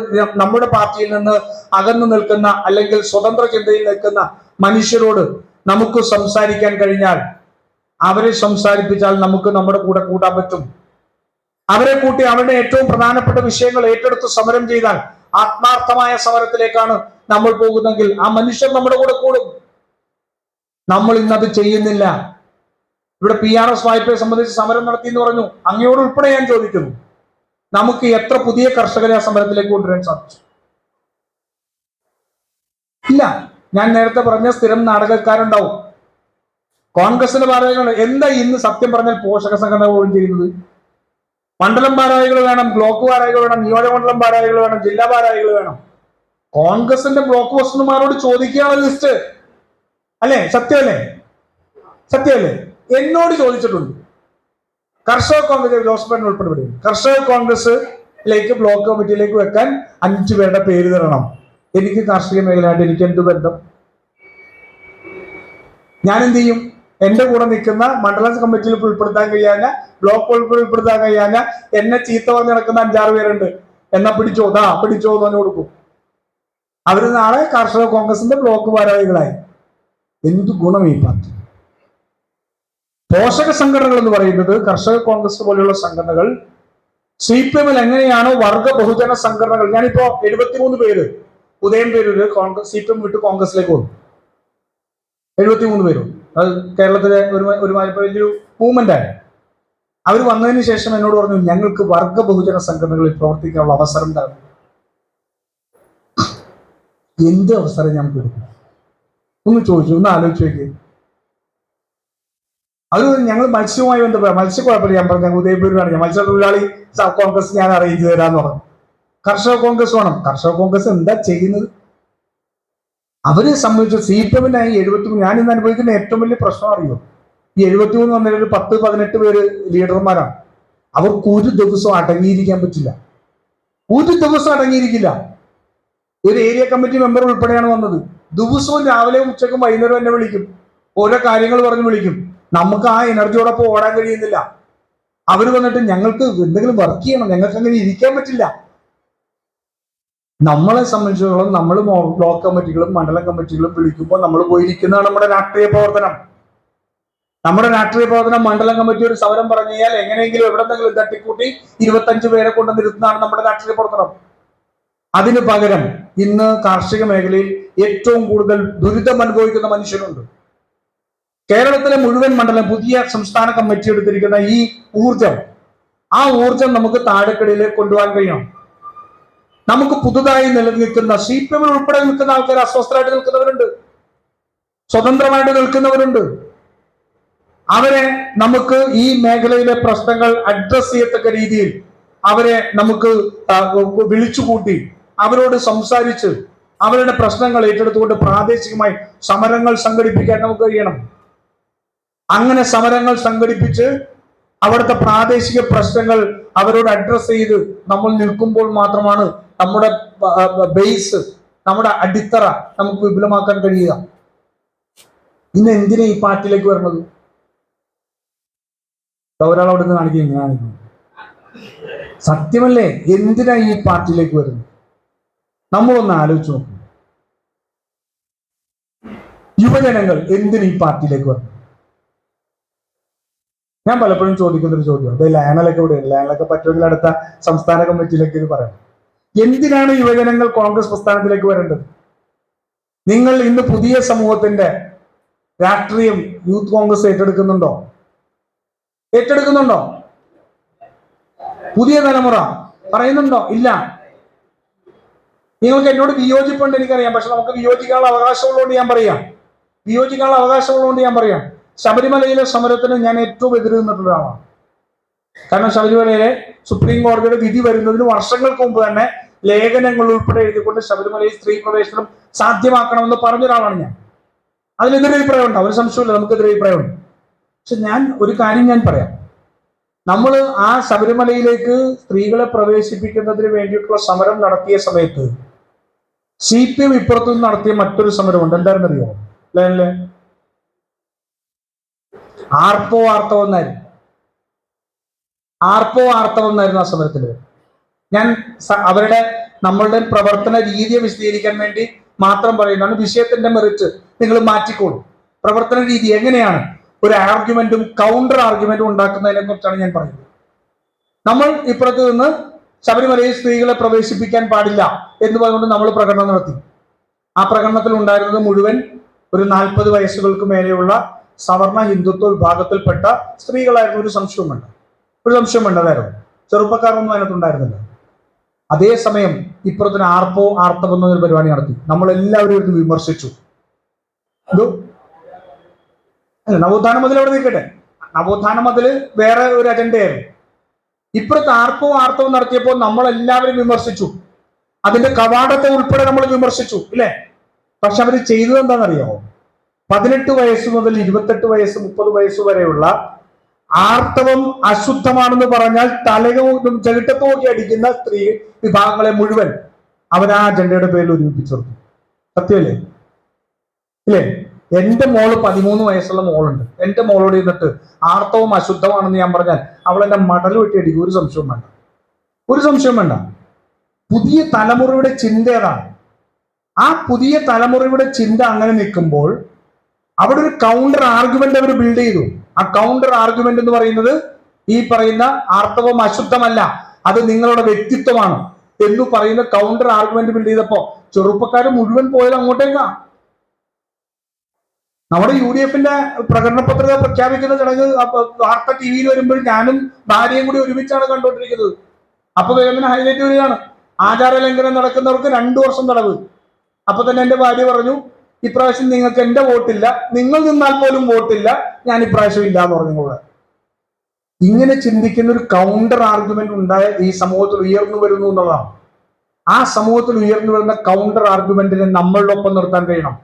നമ്മുടെ പാർട്ടിയിൽ നിന്ന് അകന്നു നിൽക്കുന്ന അല്ലെങ്കിൽ സ്വതന്ത്ര ചിന്തയിൽ നിൽക്കുന്ന മനുഷ്യരോട് നമുക്ക് സംസാരിക്കാൻ കഴിഞ്ഞാൽ, അവരെ സംസാരിപ്പിച്ചാൽ നമുക്ക് നമ്മുടെ കൂടെ കൂട്ടാൻ പറ്റും. അവരെ കൂട്ടി അവരുടെ ഏറ്റവും പ്രധാനപ്പെട്ട വിഷയങ്ങൾ ഏറ്റെടുത്ത് സമരം ചെയ്താൽ ആത്മാർത്ഥമായ സമരത്തിലേക്കാണ് നമ്മൾ പോകുന്നതെങ്കിൽ ആ മനുഷ്യർ നമ്മുടെ കൂടെ കൂടും. നമ്മൾ ഇന്നത് ചെയ്യുന്നില്ല. ഇവിടെ PRS വായ്പയെ സംബന്ധിച്ച് സമരം നടത്തി എന്ന് പറഞ്ഞു. അങ്ങയോട് ഉൾപ്പെടെ ഞാൻ ചോദിക്കുന്നു, നമുക്ക് എത്ര പുതിയ കർഷകരെ ആ സമരത്തിലേക്ക് കൊണ്ടുവരാൻ സാധിച്ചു? ഇല്ല. ഞാൻ നേരത്തെ പറഞ്ഞ സ്ഥിരം നാടകക്കാരുണ്ടാവും. കോൺഗ്രസിന്റെ ഭാരവാഹികൾ എന്താ ഇന്ന് സത്യം പറഞ്ഞാൽ പോഷക സംഘടന പോലും ചെയ്യുന്നത്? മണ്ഡലം ഭാരവാഹികൾ വേണം, ബ്ലോക്ക് ഭാരവാഹികൾ വേണം, നിയോജകമണ്ഡലം ഭാരവാഹികൾ വേണം, ജില്ലാ ഭാരവാഹികൾ വേണം. കോൺഗ്രസിന്റെ ബ്ലോക്ക് പ്രസിഡന്റുമാരോട് ചോദിക്കുകയാണ് ലിസ്റ്റ്. അല്ലെ? സത്യമല്ലേ? സത്യമല്ലേ? എന്നോട് ചോദിച്ചിട്ടുണ്ട്. കർഷക കോൺഗ്രസ് ജോസഫൻ ഉൾപ്പെടെ കർഷക കോൺഗ്രസിലേക്ക് ബ്ലോക്ക് കമ്മിറ്റിയിലേക്ക് വെക്കാൻ 5 പേരുടെ പേര് തരണം. എനിക്ക് കാർഷിക മേഖലയായിട്ട് എനിക്ക് എന്ത് ബന്ധം? ഞാൻ എന്ത് ചെയ്യും? എന്റെ കൂടെ നിൽക്കുന്ന മണ്ഡലം കമ്മിറ്റിയിൽ ഉൾപ്പെടുത്താൻ കഴിയാഞ്ഞ, ബ്ലോക്ക് ഉൾപ്പെടുത്താൻ കഴിയാഞ്ഞ, എന്നെ ചീത്ത പറഞ്ഞ് നടക്കുന്ന 5-6 പേരുണ്ട്. എന്നാ പിടിച്ചോ എന്ന് പറഞ്ഞു കൊടുക്കും. അവര് നാളെ കർഷക കോൺഗ്രസിന്റെ ബ്ലോക്ക് ഭാരവാഹികളായി. എന്ത് ഗുണം ഈ പാർട്ടി? പോഷക സംഘടനകൾ എന്ന് പറയുന്നത് കർഷക കോൺഗ്രസ് പോലെയുള്ള സംഘടനകൾ CPM-ൽ എങ്ങനെയാണോ വർഗ ബഹുജന സംഘടനകൾ, ഞാനിപ്പോ 73 പേര് ഉദയംപേരൂര് CPM വിട്ട് കോൺഗ്രസിലേക്ക് വന്നു. 73 പേരും. അത് കേരളത്തിലെ ഒരു വലിയൊരു മൂവ്മെന്റ് ആയി. അവർ വന്നതിന് ശേഷം എന്നോട് പറഞ്ഞു, ഞങ്ങൾക്ക് വർഗ ബഹുജന സംഘടനകളിൽ പ്രവർത്തിക്കാനുള്ള അവസരം തരണം. എന്ത് അവസരം ഞങ്ങൾക്ക് എടുക്കും? ഒന്ന് ചോദിച്ചു, ഒന്ന് ആലോചിച്ച് നോക്കി. അത് ഞങ്ങൾ മത്സ്യവുമായി ബന്ധപ്പെട്ട മത്സ്യക്കുഴപ്പമില്ല. ഞാൻ പറഞ്ഞു, ഉദയംപേരൂരാണ് ഞാൻ, മത്സ്യത്തൊഴിലാളി കോൺഗ്രസ് ഞാൻ അറേഞ്ച് തരാന്ന് പറഞ്ഞു. കർഷക കോൺഗ്രസ് വേണം. കർഷക കോൺഗ്രസ് എന്താ ചെയ്യുന്നത്? അവരെ സംബന്ധിച്ച് CPM-നായി 73, ഞാൻ ഇന്ന് അനുഭവിക്കുന്ന ഏറ്റവും വലിയ പ്രശ്നം അറിയോ? ഈ 73 വന്നതിൽ ഒരു 10-18 പേര് ലീഡർമാരാണ്. അവർക്ക് ഒരു ദിവസം അടങ്ങിയിരിക്കാൻ പറ്റില്ല. ഒരു ദിവസം അടങ്ങിയിരിക്കില്ല. ഒരു ഏരിയ കമ്മിറ്റി മെമ്പർ ഉൾപ്പെടെയാണ് വന്നത്. ദിവസവും രാവിലെയും ഉച്ചക്കും വൈകുന്നേരം എന്നെ വിളിക്കും, ഓരോ കാര്യങ്ങൾ പറഞ്ഞ് വിളിക്കും. നമുക്ക് ആ എനർജിയോടൊപ്പം ഓടാൻ കഴിയുന്നില്ല. അവർ വന്നിട്ട് ഞങ്ങൾക്ക് എന്തെങ്കിലും വർക്ക് ചെയ്യണം, ഞങ്ങൾക്ക് അങ്ങനെ ഇരിക്കാൻ പറ്റില്ല. നമ്മളെ സംബന്ധിച്ചിടത്തോളം നമ്മൾ ബ്ലോക്ക് കമ്മിറ്റികളും മണ്ഡലം കമ്മിറ്റികളും വിളിക്കുമ്പോൾ നമ്മൾ പോയിരിക്കുന്നതാണ് നമ്മുടെ രാഷ്ട്രീയ പ്രവർത്തനം. നമ്മുടെ രാഷ്ട്രീയ പ്രവർത്തനം മണ്ഡലം കമ്മിറ്റി ഒരു സമരം പറഞ്ഞു കഴിഞ്ഞാൽ എങ്ങനെയെങ്കിലും എവിടെന്നെങ്കിലും തട്ടിക്കൂട്ടി 25 പേരെ കൊണ്ടുവന്നിരുത്തുന്നതാണ് നമ്മുടെ രാഷ്ട്രീയ പ്രവർത്തനം. അതിന് പകരം ഇന്ന് കാർഷിക മേഖലയിൽ ഏറ്റവും കൂടുതൽ ദുരിതം അനുഭവിക്കുന്ന മനുഷ്യരുണ്ട്. കേരളത്തിലെ മുഴുവൻ മണ്ഡലം പുതിയ സംസ്ഥാന കമ്മിറ്റി എടുത്തിരിക്കുന്ന ഈ ഊർജം, ആ ഊർജം നമുക്ക് താഴെക്കടിയിലേക്ക് കൊണ്ടുപോകാൻ കഴിയണം. നമുക്ക് പുതുതായി നിലനിൽക്കുന്ന CPM-ൽ ഉൾപ്പെടെ നിൽക്കുന്ന ആൾക്കാർ അസ്വസ്ഥരായിട്ട് നിൽക്കുന്നവരുണ്ട്, സ്വതന്ത്രമായിട്ട് നിൽക്കുന്നവരുണ്ട്. അവരെ നമുക്ക് ഈ മേഖലയിലെ പ്രശ്നങ്ങൾ അഡ്രസ് ചെയ്യത്തക്ക രീതിയിൽ അവരെ നമുക്ക് വിളിച്ചുകൂട്ടി അവരോട് സംസാരിച്ച് അവരുടെ പ്രശ്നങ്ങൾ ഏറ്റെടുത്തുകൊണ്ട് പ്രാദേശികമായി സമരങ്ങൾ സംഘടിപ്പിക്കാൻ നമുക്ക് കഴിയണം. അങ്ങനെ സമരങ്ങൾ സംഘടിപ്പിച്ച് അവിടുത്തെ പ്രാദേശിക പ്രശ്നങ്ങൾ അവരോട് അഡ്രസ് ചെയ്ത് നമ്മൾ നിൽക്കുമ്പോൾ മാത്രമാണ് നമ്മുടെ ബേസ്, നമ്മുടെ അടിത്തറ നമുക്ക് വിപുലമാക്കാൻ കഴിയുക. ഇന്ന് എന്തിനാ ഈ പാർട്ടിയിലേക്ക് വരുന്നത്? ഒരാൾ അവിടെ നിന്ന് കാണിക്കും, ഇങ്ങനെ കാണിക്കും. സത്യമല്ലേ? എന്തിനാ ഈ പാർട്ടിയിലേക്ക് വരുന്നത്? നമ്മളൊന്ന് ആലോചിച്ച് നോക്കും. യുവജനങ്ങൾ എന്തിന് ഈ പാർട്ടിയിലേക്ക് വരുന്നു? ഞാൻ പലപ്പോഴും ചോദിക്കുന്ന ഒരു ചോദ്യം, അത് ലാനലൊക്കെ ഇവിടെയാണ്, ലാനലൊക്കെ പറ്റുമെങ്കിൽ അടുത്ത സംസ്ഥാന കമ്മിറ്റിയിലേക്ക് ഇത് പറയാം. എന്തിനാണ് യുവജനങ്ങൾ കോൺഗ്രസ് പ്രസ്ഥാനത്തിലേക്ക് വരേണ്ടത്? നിങ്ങൾ ഇന്ന് പുതിയ സമൂഹത്തിന്റെ രാഷ്ട്രീയം യൂത്ത് കോൺഗ്രസ് ഏറ്റെടുക്കുന്നുണ്ടോ? പുതിയ തലമുറ പറയുന്നുണ്ടോ? ഇല്ല. നിങ്ങൾക്ക് എന്നോട് വിയോജിപ്പുണ്ട്, എനിക്കറിയാം. പക്ഷെ നമുക്ക് വിയോജിക്കാനുള്ള അവകാശമുള്ളതുകൊണ്ട് ഞാൻ പറയാം. ശബരിമലയിലെ സമരത്തിന് ഞാൻ ഏറ്റവും എതിര് നിന്നിട്ടുള്ള ഒരാളാണ്. കാരണം ശബരിമലയിലെ സുപ്രീം കോടതിയുടെ വിധി വരുന്നതിന് വർഷങ്ങൾക്ക് മുമ്പ് തന്നെ ലേഖനങ്ങൾ ഉൾപ്പെടെ എഴുതിക്കൊണ്ട് ശബരിമലയിൽ സ്ത്രീ പ്രവേശനം സാധ്യമാക്കണമെന്ന് പറഞ്ഞൊരാളാണ് ഞാൻ. അതിനെതിരെ അഭിപ്രായമുണ്ട്, ഒരു സംശയമില്ല, നമുക്കെതിരെ അഭിപ്രായമുണ്ട്. പക്ഷെ ഞാൻ ഒരു കാര്യം ഞാൻ പറയാം. നമ്മൾ ആ ശബരിമലയിലേക്ക് സ്ത്രീകളെ പ്രവേശിപ്പിക്കുന്നതിന് വേണ്ടിയിട്ടുള്ള സമരം നടത്തിയ സമയത്ത് CPM ഇപ്പുറത്തുനിന്ന് നടത്തിയ മറ്റൊരു സമരമുണ്ട്. എന്തായിരുന്നറിയോ? അല്ലേ? ആർത്തവം എന്നായിരുന്നു ആ സമരത്തിന്. ഞാൻ അവരുടെ നമ്മളുടെ പ്രവർത്തന രീതിയെ വിശദീകരിക്കാൻ വേണ്ടി മാത്രം പറയുന്നതാണ്. വിഷയത്തിന്റെ മെറിറ്റ് നിങ്ങൾ മാറ്റിക്കോളൂ. പ്രവർത്തന രീതി എങ്ങനെയാണ് ഒരു ആർഗ്യുമെന്റും കൗണ്ടർ ആർഗ്യുമെന്റും ഉണ്ടാക്കുന്നതിനെ കുറിച്ചാണ് ഞാൻ പറയുന്നത്. നമ്മൾ ഇപ്പുറത്ത് നിന്ന് ശബരിമലയിൽ സ്ത്രീകളെ പ്രവേശിപ്പിക്കാൻ പാടില്ല എന്ന് പറഞ്ഞുകൊണ്ട് നമ്മൾ പ്രകടനം നടത്തി. ആ പ്രകടനത്തിൽ ഉണ്ടായിരുന്നത് മുഴുവൻ ഒരു 40 വയസ്സുകൾക്ക് മേലെയുള്ള സവർണ ഹിന്ദുത്വ വിഭാഗത്തിൽപ്പെട്ട സ്ത്രീകളായിരുന്നു. ഒരു സംശയം വേണ്ടതായിരുന്നു. ചെറുപ്പക്കാരൊന്നും അതിനകത്തുണ്ടായിരുന്നില്ല. അതേസമയം ഇപ്പുറത്തിന് ആർത്തവം എന്നൊരു പരിപാടി നടത്തി. നമ്മളെല്ലാവരും ഇരുന്ന് വിമർശിച്ചു. നവോത്ഥാന മതിൽ അവിടെ നിൽക്കട്ടെ, നവോത്ഥാന മതില് വേറെ ഒരു അജണ്ടയായിരുന്നു. ഇപ്പുറത്ത് ആർത്തവം നടത്തിയപ്പോൾ നമ്മളെല്ലാവരും വിമർശിച്ചു. അതിന്റെ കവാടത്തെ ഉൾപ്പെടെ നമ്മൾ വിമർശിച്ചു, ഇല്ലേ? പക്ഷെ അവര് ചെയ്തത് എന്താണെന്നറിയാമോ? 18 വയസ്സ് മുതൽ 28 വയസ്സ് 30 വയസ്സ് വരെയുള്ള ആർത്തവം അശുദ്ധമാണെന്ന് പറഞ്ഞാൽ തലയോടും ചെകിട്ടത്തോക്കി അടിക്കുന്ന സ്ത്രീ വിഭാഗങ്ങളെ മുഴുവൻ അവരാ അജണ്ടയുടെ പേരിൽ ഒരുമിപ്പിച്ചെടുത്തു. സത്യമല്ലേ? ഇല്ലേ? എന്റെ മോള് 13 വയസ്സുള്ള മോളുണ്ട്. എന്റെ മോളോട് ഇരുന്നിട്ട് ആർത്തവം അശുദ്ധമാണെന്ന് ഞാൻ പറഞ്ഞാൽ അവൾ എന്റെ മടൽ വെട്ടി അടിക്കും. ഒരു സംശയം വേണ്ട. പുതിയ തലമുറയുടെ ചിന്ത ഏതാണ്? ആ പുതിയ തലമുറയുടെ ചിന്ത അങ്ങനെ നിൽക്കുമ്പോൾ അവിടെ ഒരു കൗണ്ടർ ആർഗ്യുമെന്റ് അവർ ബിൽഡ് ചെയ്തു. ആ കൗണ്ടർ ആർഗ്യുമെന്റ് എന്ന് പറയുന്നത് ഈ പറയുന്ന ആർത്തവം അശുദ്ധമല്ല, അത് നിങ്ങളുടെ വ്യക്തിത്വമാണ് എന്ന് പറയുന്ന കൗണ്ടർ ആർഗ്യുമെന്റ് ബിൽഡ് ചെയ്തപ്പോ ചെറുപ്പക്കാർ മുഴുവൻ പോയത് അങ്ങോട്ടേക്കാ. നമ്മുടെ UDFന്റെ പ്രകടന പത്രിക പ്രഖ്യാപിക്കുന്ന ചടങ്ങ് വാർത്ത TV വരുമ്പോൾ ഞാനും ഭാര്യയും കൂടി ഒരുമിച്ചാണ് കണ്ടുകൊണ്ടിരിക്കുന്നത്. അപ്പൊ വേഗം ഹൈലൈറ്റ് വരികയാണ്, ആചാര ലംഘനം നടക്കുന്നവർക്ക് 2 വർഷം തടവ്. അപ്പൊ തന്നെ എന്റെ ഭാര്യ പറഞ്ഞു, ഇപ്രാവശ്യം നിങ്ങൾക്ക് എന്റെ വോട്ടില്ല, നിങ്ങൾ നിന്നാൽ പോലും വോട്ടില്ല, ഞാൻ ഇപ്രാവശ്യം ഇല്ല എന്ന് പറഞ്ഞു. കൂടെ ഇങ്ങനെ ചിന്തിക്കുന്ന ഒരു കൗണ്ടർ ആർഗ്യുമെന്റ് ഉണ്ടായ ഈ സമൂഹത്തിൽ ഉയർന്നു വരുന്നു എന്നുള്ളതാണ്. ആ സമൂഹത്തിൽ ഉയർന്നു വരുന്ന കൗണ്ടർ ആർഗ്യുമെന്റിനെ നമ്മളുടെ ഒപ്പം നിർത്താൻ കഴിയണം.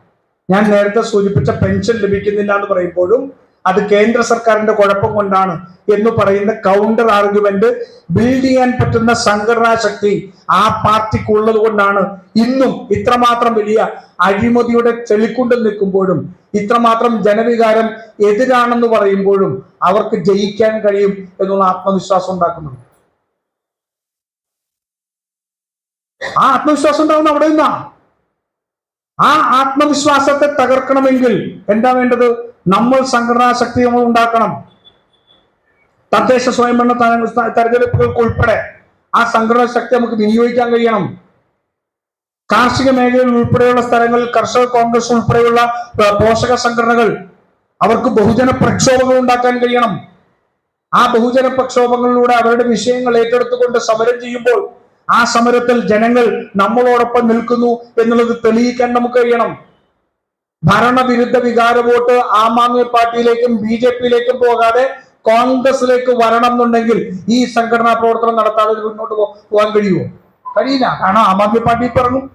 ഞാൻ നേരത്തെ സൂചിപ്പിച്ച പെൻഷൻ ലഭിക്കുന്നില്ല എന്ന് പറയുമ്പോഴും അത് കേന്ദ്ര സർക്കാരിന്റെ കുഴപ്പം കൊണ്ടാണ് എന്ന് പറയുന്ന കൗണ്ടർ ആർഗ്യുമെന്റ് ബിൽഡ് ചെയ്യാൻ പറ്റുന്ന സംഘടനാ ശക്തി ആ പാർട്ടിക്കുള്ളത് കൊണ്ടാണ് ഇന്നും ഇത്രമാത്രം വലിയ അഴിമതിയുടെ ചെളിക്കുണ്ടിൽ നിൽക്കുമ്പോഴും ഇത്രമാത്രം ജനവികാരം എതിരാണെന്ന് പറയുമ്പോഴും അവർക്ക് ജയിക്കാൻ കഴിയും എന്നുള്ള ആത്മവിശ്വാസം ഉണ്ടാക്കുന്നുണ്ട്. ആ ആത്മവിശ്വാസം ഉണ്ടാവുന്ന അവിടെ നിന്നാ. ആ ആത്മവിശ്വാസത്തെ തകർക്കണമെങ്കിൽ എന്താ വേണ്ടത്? നമ്മൾ സംഘടനാ ശക്തി നമ്മൾ ഉണ്ടാക്കണം. തദ്ദേശ സ്വയംഭരണ തെരഞ്ഞെടുപ്പുകൾക്ക് ഉൾപ്പെടെ ആ സംഘടനാ ശക്തി നമുക്ക് വിനിയോഗിക്കാൻ കഴിയണം. കാർഷിക മേഖലയിൽ ഉൾപ്പെടെയുള്ള സ്ഥലങ്ങളിൽ കർഷക കോൺഗ്രസ് ഉൾപ്പെടെയുള്ള പോഷക സംഘടനകൾ അവർക്ക് ബഹുജന പ്രക്ഷോഭങ്ങൾ ഉണ്ടാക്കാൻ കഴിയണം. ആ ബഹുജന പ്രക്ഷോഭങ്ങളിലൂടെ അവരുടെ വിഷയങ്ങൾ ഏറ്റെടുത്തുകൊണ്ട് സമരം ചെയ്യുമ്പോൾ ആ സമരത്തിൽ ജനങ്ങൾ നമ്മളോടൊപ്പം നിൽക്കുന്നു എന്നുള്ളത് തെളിയിക്കാൻ നമുക്ക് കഴിയണം. ഭരണവിരുദ്ധ വികാര വോട്ട് ആം ആദ്മി പാർട്ടിയിലേക്കും BJPയിലേക്കും പോകാതെ കോൺഗ്രസിലേക്ക് വരണം എന്നുണ്ടെങ്കിൽ ഈ സംഘടനാ പ്രവർത്തനം നടത്താതെ മുന്നോട്ട് പോകാൻ കഴിയുമോ? കഴിയില്ല. കാരണം ആം ആദ്മി പാർട്ടി ഇറങ്ങും,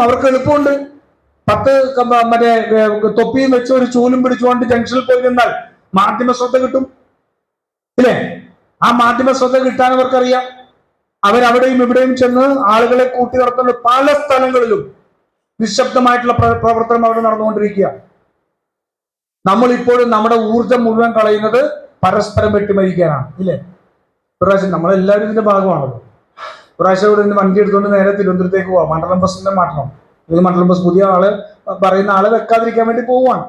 അവർക്ക് എളുപ്പമുണ്ട്. 10 മറ്റേ തൊപ്പിയും വെച്ച് ഒരു ചൂലും പിടിച്ചുകൊണ്ട് ജംഗ്ഷനിൽ പോയി നിന്നാൽ മാധ്യമ ശ്രദ്ധ കിട്ടും, ഇല്ലേ? ആ മാധ്യമ ശ്രദ്ധ കിട്ടാൻ അവർക്കറിയാം. അവരവിടെയും ഇവിടെയും ചെന്ന് ആളുകളെ കൂട്ടി നടത്തുന്ന പല സ്ഥലങ്ങളിലും നിശബ്ദമായിട്ടുള്ള പ്രവർത്തനം അവിടെ നടന്നുകൊണ്ടിരിക്കുക. നമ്മൾ ഇപ്പോഴും നമ്മുടെ ഊർജം മുഴുവൻ കളയുന്നത് പരസ്പരം വെട്ടിമരിക്കാനാണ്, ഇല്ലേ? പ്രാവശ്യം നമ്മളെല്ലാവരും ഇതിന്റെ ഭാഗമാണല്ലോ. പ്രാവശ്യം ഇവിടെ നിന്ന് വണ്ടി എടുത്തുകൊണ്ട് നേരെ തിരുവനന്തപുരത്തേക്ക് പോവാം. മണ്ഡലം ബസ്സിനെ മാറ്റണം. ഇത് മണ്ഡലം ബസ് പുതിയ ആള് പറയുന്ന ആളെ വെക്കാതിരിക്കാൻ വേണ്ടി പോവാണ്.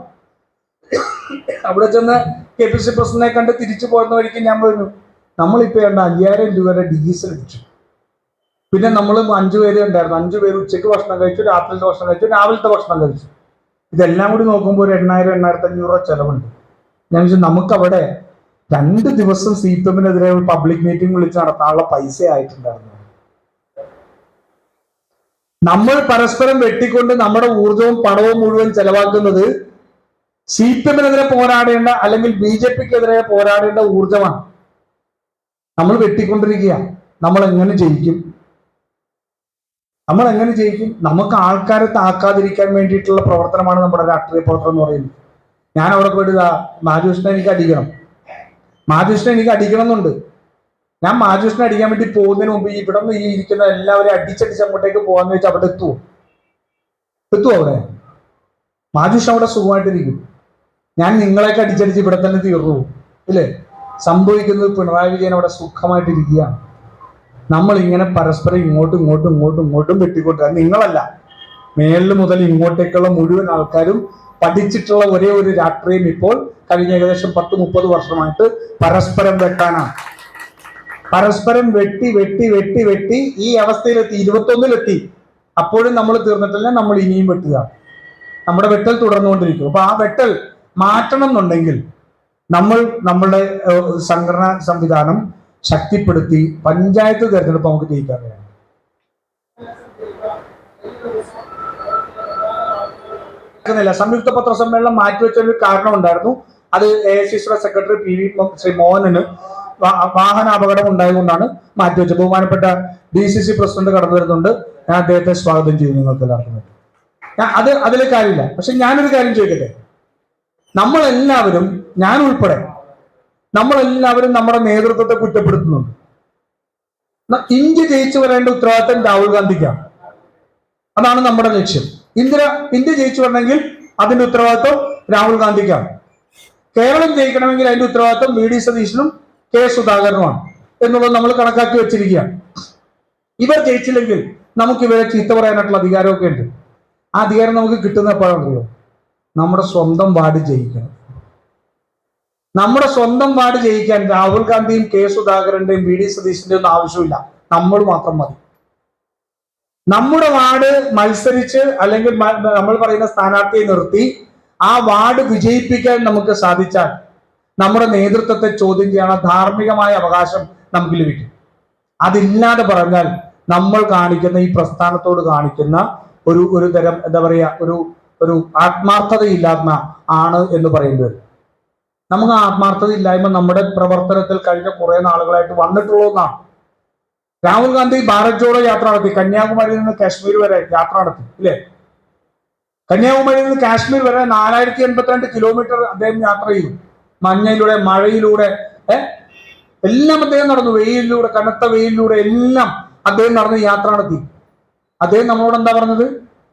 അവിടെ ചെന്ന് KPC പ്രസിഡന്റിനെ കണ്ട് തിരിച്ചു പോകുന്ന വഴിക്ക് ഞാൻ പറഞ്ഞു, നമ്മളിപ്പോ 5000 രൂപയുടെ ഡീസൽ അടിച്ചു. പിന്നെ നമ്മൾ 5 പേര് ഉണ്ടായിരുന്നു. 5 പേര് ഉച്ചയ്ക്ക് ഭക്ഷണം കഴിച്ചു, രാത്രിയിലത്തെ ഭക്ഷണം കഴിച്ചു, രാവിലത്തെ ഭക്ഷണം കഴിച്ചു. ഇതെല്ലാം കൂടി നോക്കുമ്പോൾ ഒരു 8000-8500 രൂപ ചെലവുണ്ട്. ഞാൻ ചോദിച്ചു, നമുക്കവിടെ 2 ദിവസം CPM-നെതിരെ പബ്ലിക് മീറ്റിംഗ് വിളിച്ച് നടത്താനുള്ള പൈസ ആയിട്ടുണ്ടായിരുന്നു. നമ്മൾ പരസ്പരം വെട്ടിക്കൊണ്ട് നമ്മുടെ ഊർജവും പണവും മുഴുവൻ ചെലവാക്കുന്നത് CPM-നെതിരെ പോരാടേണ്ട അല്ലെങ്കിൽ BJPക്കെതിരെ പോരാടേണ്ട ഊർജമാണ്. നമ്മൾ വെട്ടിക്കൊണ്ടിരിക്കുക. നമ്മൾ എങ്ങനെ ജയിക്കും? നമുക്ക് ആൾക്കാരെ താക്കാതിരിക്കാൻ വേണ്ടിയിട്ടുള്ള പ്രവർത്തനമാണ് നമ്മുടെ രാഷ്ട്രീയ പ്രവർത്തനം എന്ന് പറയുന്നത്. ഞാൻ അവിടെ പോയിട്ട് മാധുകൃഷ്ണനെ എനിക്ക് അടിക്കണം എന്നുണ്ട്. ഞാൻ മാധുകൃഷ്ണനെ അടിക്കാൻ വേണ്ടി പോകുന്നതിന് മുമ്പ് ഇവിടെ നിന്ന് ഈ ഇരിക്കുന്ന എല്ലാവരെയും അടിച്ചടിച്ച് അങ്ങോട്ടേക്ക് പോകാന്ന് വെച്ചാൽ അവിടെ എത്തുവോ? അവിടെ മാധുകൃഷ്ണൻ അവിടെ സുഖമായിട്ടിരിക്കും. ഞാൻ നിങ്ങളെയൊക്കെ അടിച്ചടിച്ച് ഇവിടെ തന്നെ തീർന്നു, ഇല്ലേ? സംഭവിക്കുന്നത് പിണറായി വിജയൻ അവിടെ സുഖമായിട്ടിരിക്കുകയാണ്. നമ്മൾ ഇങ്ങനെ പരസ്പരം ഇങ്ങോട്ടും വെട്ടിക്കൊണ്ട്, നിങ്ങളല്ല, മേളിൽ മുതൽ ഇങ്ങോട്ടേക്കുള്ള മുഴുവൻ ആൾക്കാരും പഠിച്ചിട്ടുള്ള ഒരേ ഒരു രാഷ്ട്രീയം ഇപ്പോൾ കഴിഞ്ഞ ഏകദേശം 10-30 വർഷമായിട്ട് പരസ്പരം വെട്ടാനാണ്. പരസ്പരം വെട്ടി വെട്ടി വെട്ടി വെട്ടി ഈ അവസ്ഥയിലെത്തി, 21-ലെത്തി. അപ്പോഴും നമ്മൾ തീർന്നിട്ടില്ല, നമ്മൾ ഇനിയും വെട്ടുക. നമ്മുടെ വെട്ടൽ തുടർന്നുകൊണ്ടിരിക്കും. അപ്പൊ ആ വെട്ടൽ മാറ്റണം എന്നുണ്ടെങ്കിൽ നമ്മളുടെ സംഘടനാ സംവിധാനം ശക്തിപ്പെടുത്തി പഞ്ചായത്ത് തെരഞ്ഞെടുപ്പ് നമുക്ക് ജയിക്കാൻ കഴിയണം. സംയുക്ത പത്രസമ്മേളനം മാറ്റിവെച്ചൊരു കാരണം ഉണ്ടായിരുന്നു. അത് AICC സെക്രട്ടറി ശ്രീ മോഹനന് വാഹന അപകടം ഉണ്ടായതുകൊണ്ടാണ് മാറ്റിവെച്ചത്. ബഹുമാനപ്പെട്ട DCC പ്രസിഡന്റ് കടന്നു വരുന്നുണ്ട്. ഞാൻ അദ്ദേഹത്തെ സ്വാഗതം ചെയ്യും. നിങ്ങൾക്ക് എല്ലാവർക്കും അതിലെ കാര്യമില്ല. പക്ഷെ ഞാനൊരു കാര്യം ചോദിക്കട്ടെ, നമ്മളെല്ലാവരും, ഞാൻ ഉൾപ്പെടെ നമ്മളെല്ലാവരും നമ്മുടെ നേതൃത്വത്തെ കുറ്റപ്പെടുത്തുന്നുണ്ട്. ഇന്ത്യ ജയിച്ചു വരേണ്ട ഉത്തരവാദിത്തം രാഹുൽ ഗാന്ധിക്കാണ്. അതാണ് നമ്മുടെ ലക്ഷ്യം. ഇന്ത്യ ജയിച്ചു വരണമെങ്കിൽ അതിന്റെ ഉത്തരവാദിത്വം രാഹുൽ ഗാന്ധിക്കാണ്. കേരളം ജയിക്കണമെങ്കിൽ അതിന്റെ ഉത്തരവാദിത്വം VD സതീശനും K സുധാകരനുമാണ് എന്നുള്ളത് നമ്മൾ കണക്കാക്കി വെച്ചിരിക്കുകയാണ്. ഇവർ ജയിച്ചില്ലെങ്കിൽ നമുക്ക് ഇവരെ ചീത്ത പറയാനായിട്ടുള്ള അധികാരമൊക്കെ ഉണ്ട്. ആ അധികാരം നമുക്ക് കിട്ടുന്ന എപ്പോഴാണെന്നറിയോ? നമ്മുടെ സ്വന്തം വാർഡ് ജയിക്കണം. നമ്മുടെ സ്വന്തം വാർഡ് ജയിക്കാൻ രാഹുൽ ഗാന്ധിയും K സുധാകരന്റെയും VD സതീശന്റെയും ഒന്നും ആവശ്യമില്ല. നമ്മൾ മാത്രം മതി. നമ്മുടെ വാർഡ് മത്സരിച്ച് അല്ലെങ്കിൽ നമ്മൾ പറയുന്ന സ്ഥാനാർത്ഥിയെ നിർത്തി ആ വാർഡ് വിജയിപ്പിക്കാൻ നമുക്ക് സാധിച്ചാൽ നമ്മുടെ നേതൃത്വത്തെ ചോദ്യം ചെയ്യാനുള്ള ധാർമ്മികമായ അവകാശം നമുക്ക് ലഭിക്കും. അതില്ലാതെ പറഞ്ഞാൽ നമ്മൾ കാണിക്കുന്ന ഈ പ്രസ്ഥാനത്തോട് കാണിക്കുന്ന ഒരു തരം എന്താ പറയാ ഒരു ആത്മാർത്ഥതയില്ലായ്മ ആണ് എന്ന് പറയേണ്ടി വരും. നമുക്ക് ആത്മാർത്ഥത ഇല്ലായ്മ നമ്മുടെ പ്രവർത്തനത്തിൽ കഴിഞ്ഞ കുറെ നാളുകളായിട്ട് വന്നിട്ടുള്ളതാണ്. രാഹുൽ ഗാന്ധി ഭാരത് ജോഡോ യാത്ര നടത്തി. കന്യാകുമാരിയിൽ നിന്ന് കാശ്മീർ വരെ യാത്ര നടത്തി, ഇല്ലേ? കന്യാകുമാരിയിൽ നിന്ന് കാശ്മീർ വരെ 4082 കിലോമീറ്റർ അദ്ദേഹം യാത്ര ചെയ്തു. മഞ്ഞയിലൂടെ, മഴയിലൂടെ, എല്ലാം അദ്ദേഹം നടന്നു. വെയിലിലൂടെ, കനത്ത വെയിലിലൂടെ എല്ലാം അദ്ദേഹം നടന്ന് യാത്ര നടത്തി. അദ്ദേഹം നമ്മളോട് എന്താ പറഞ്ഞത്?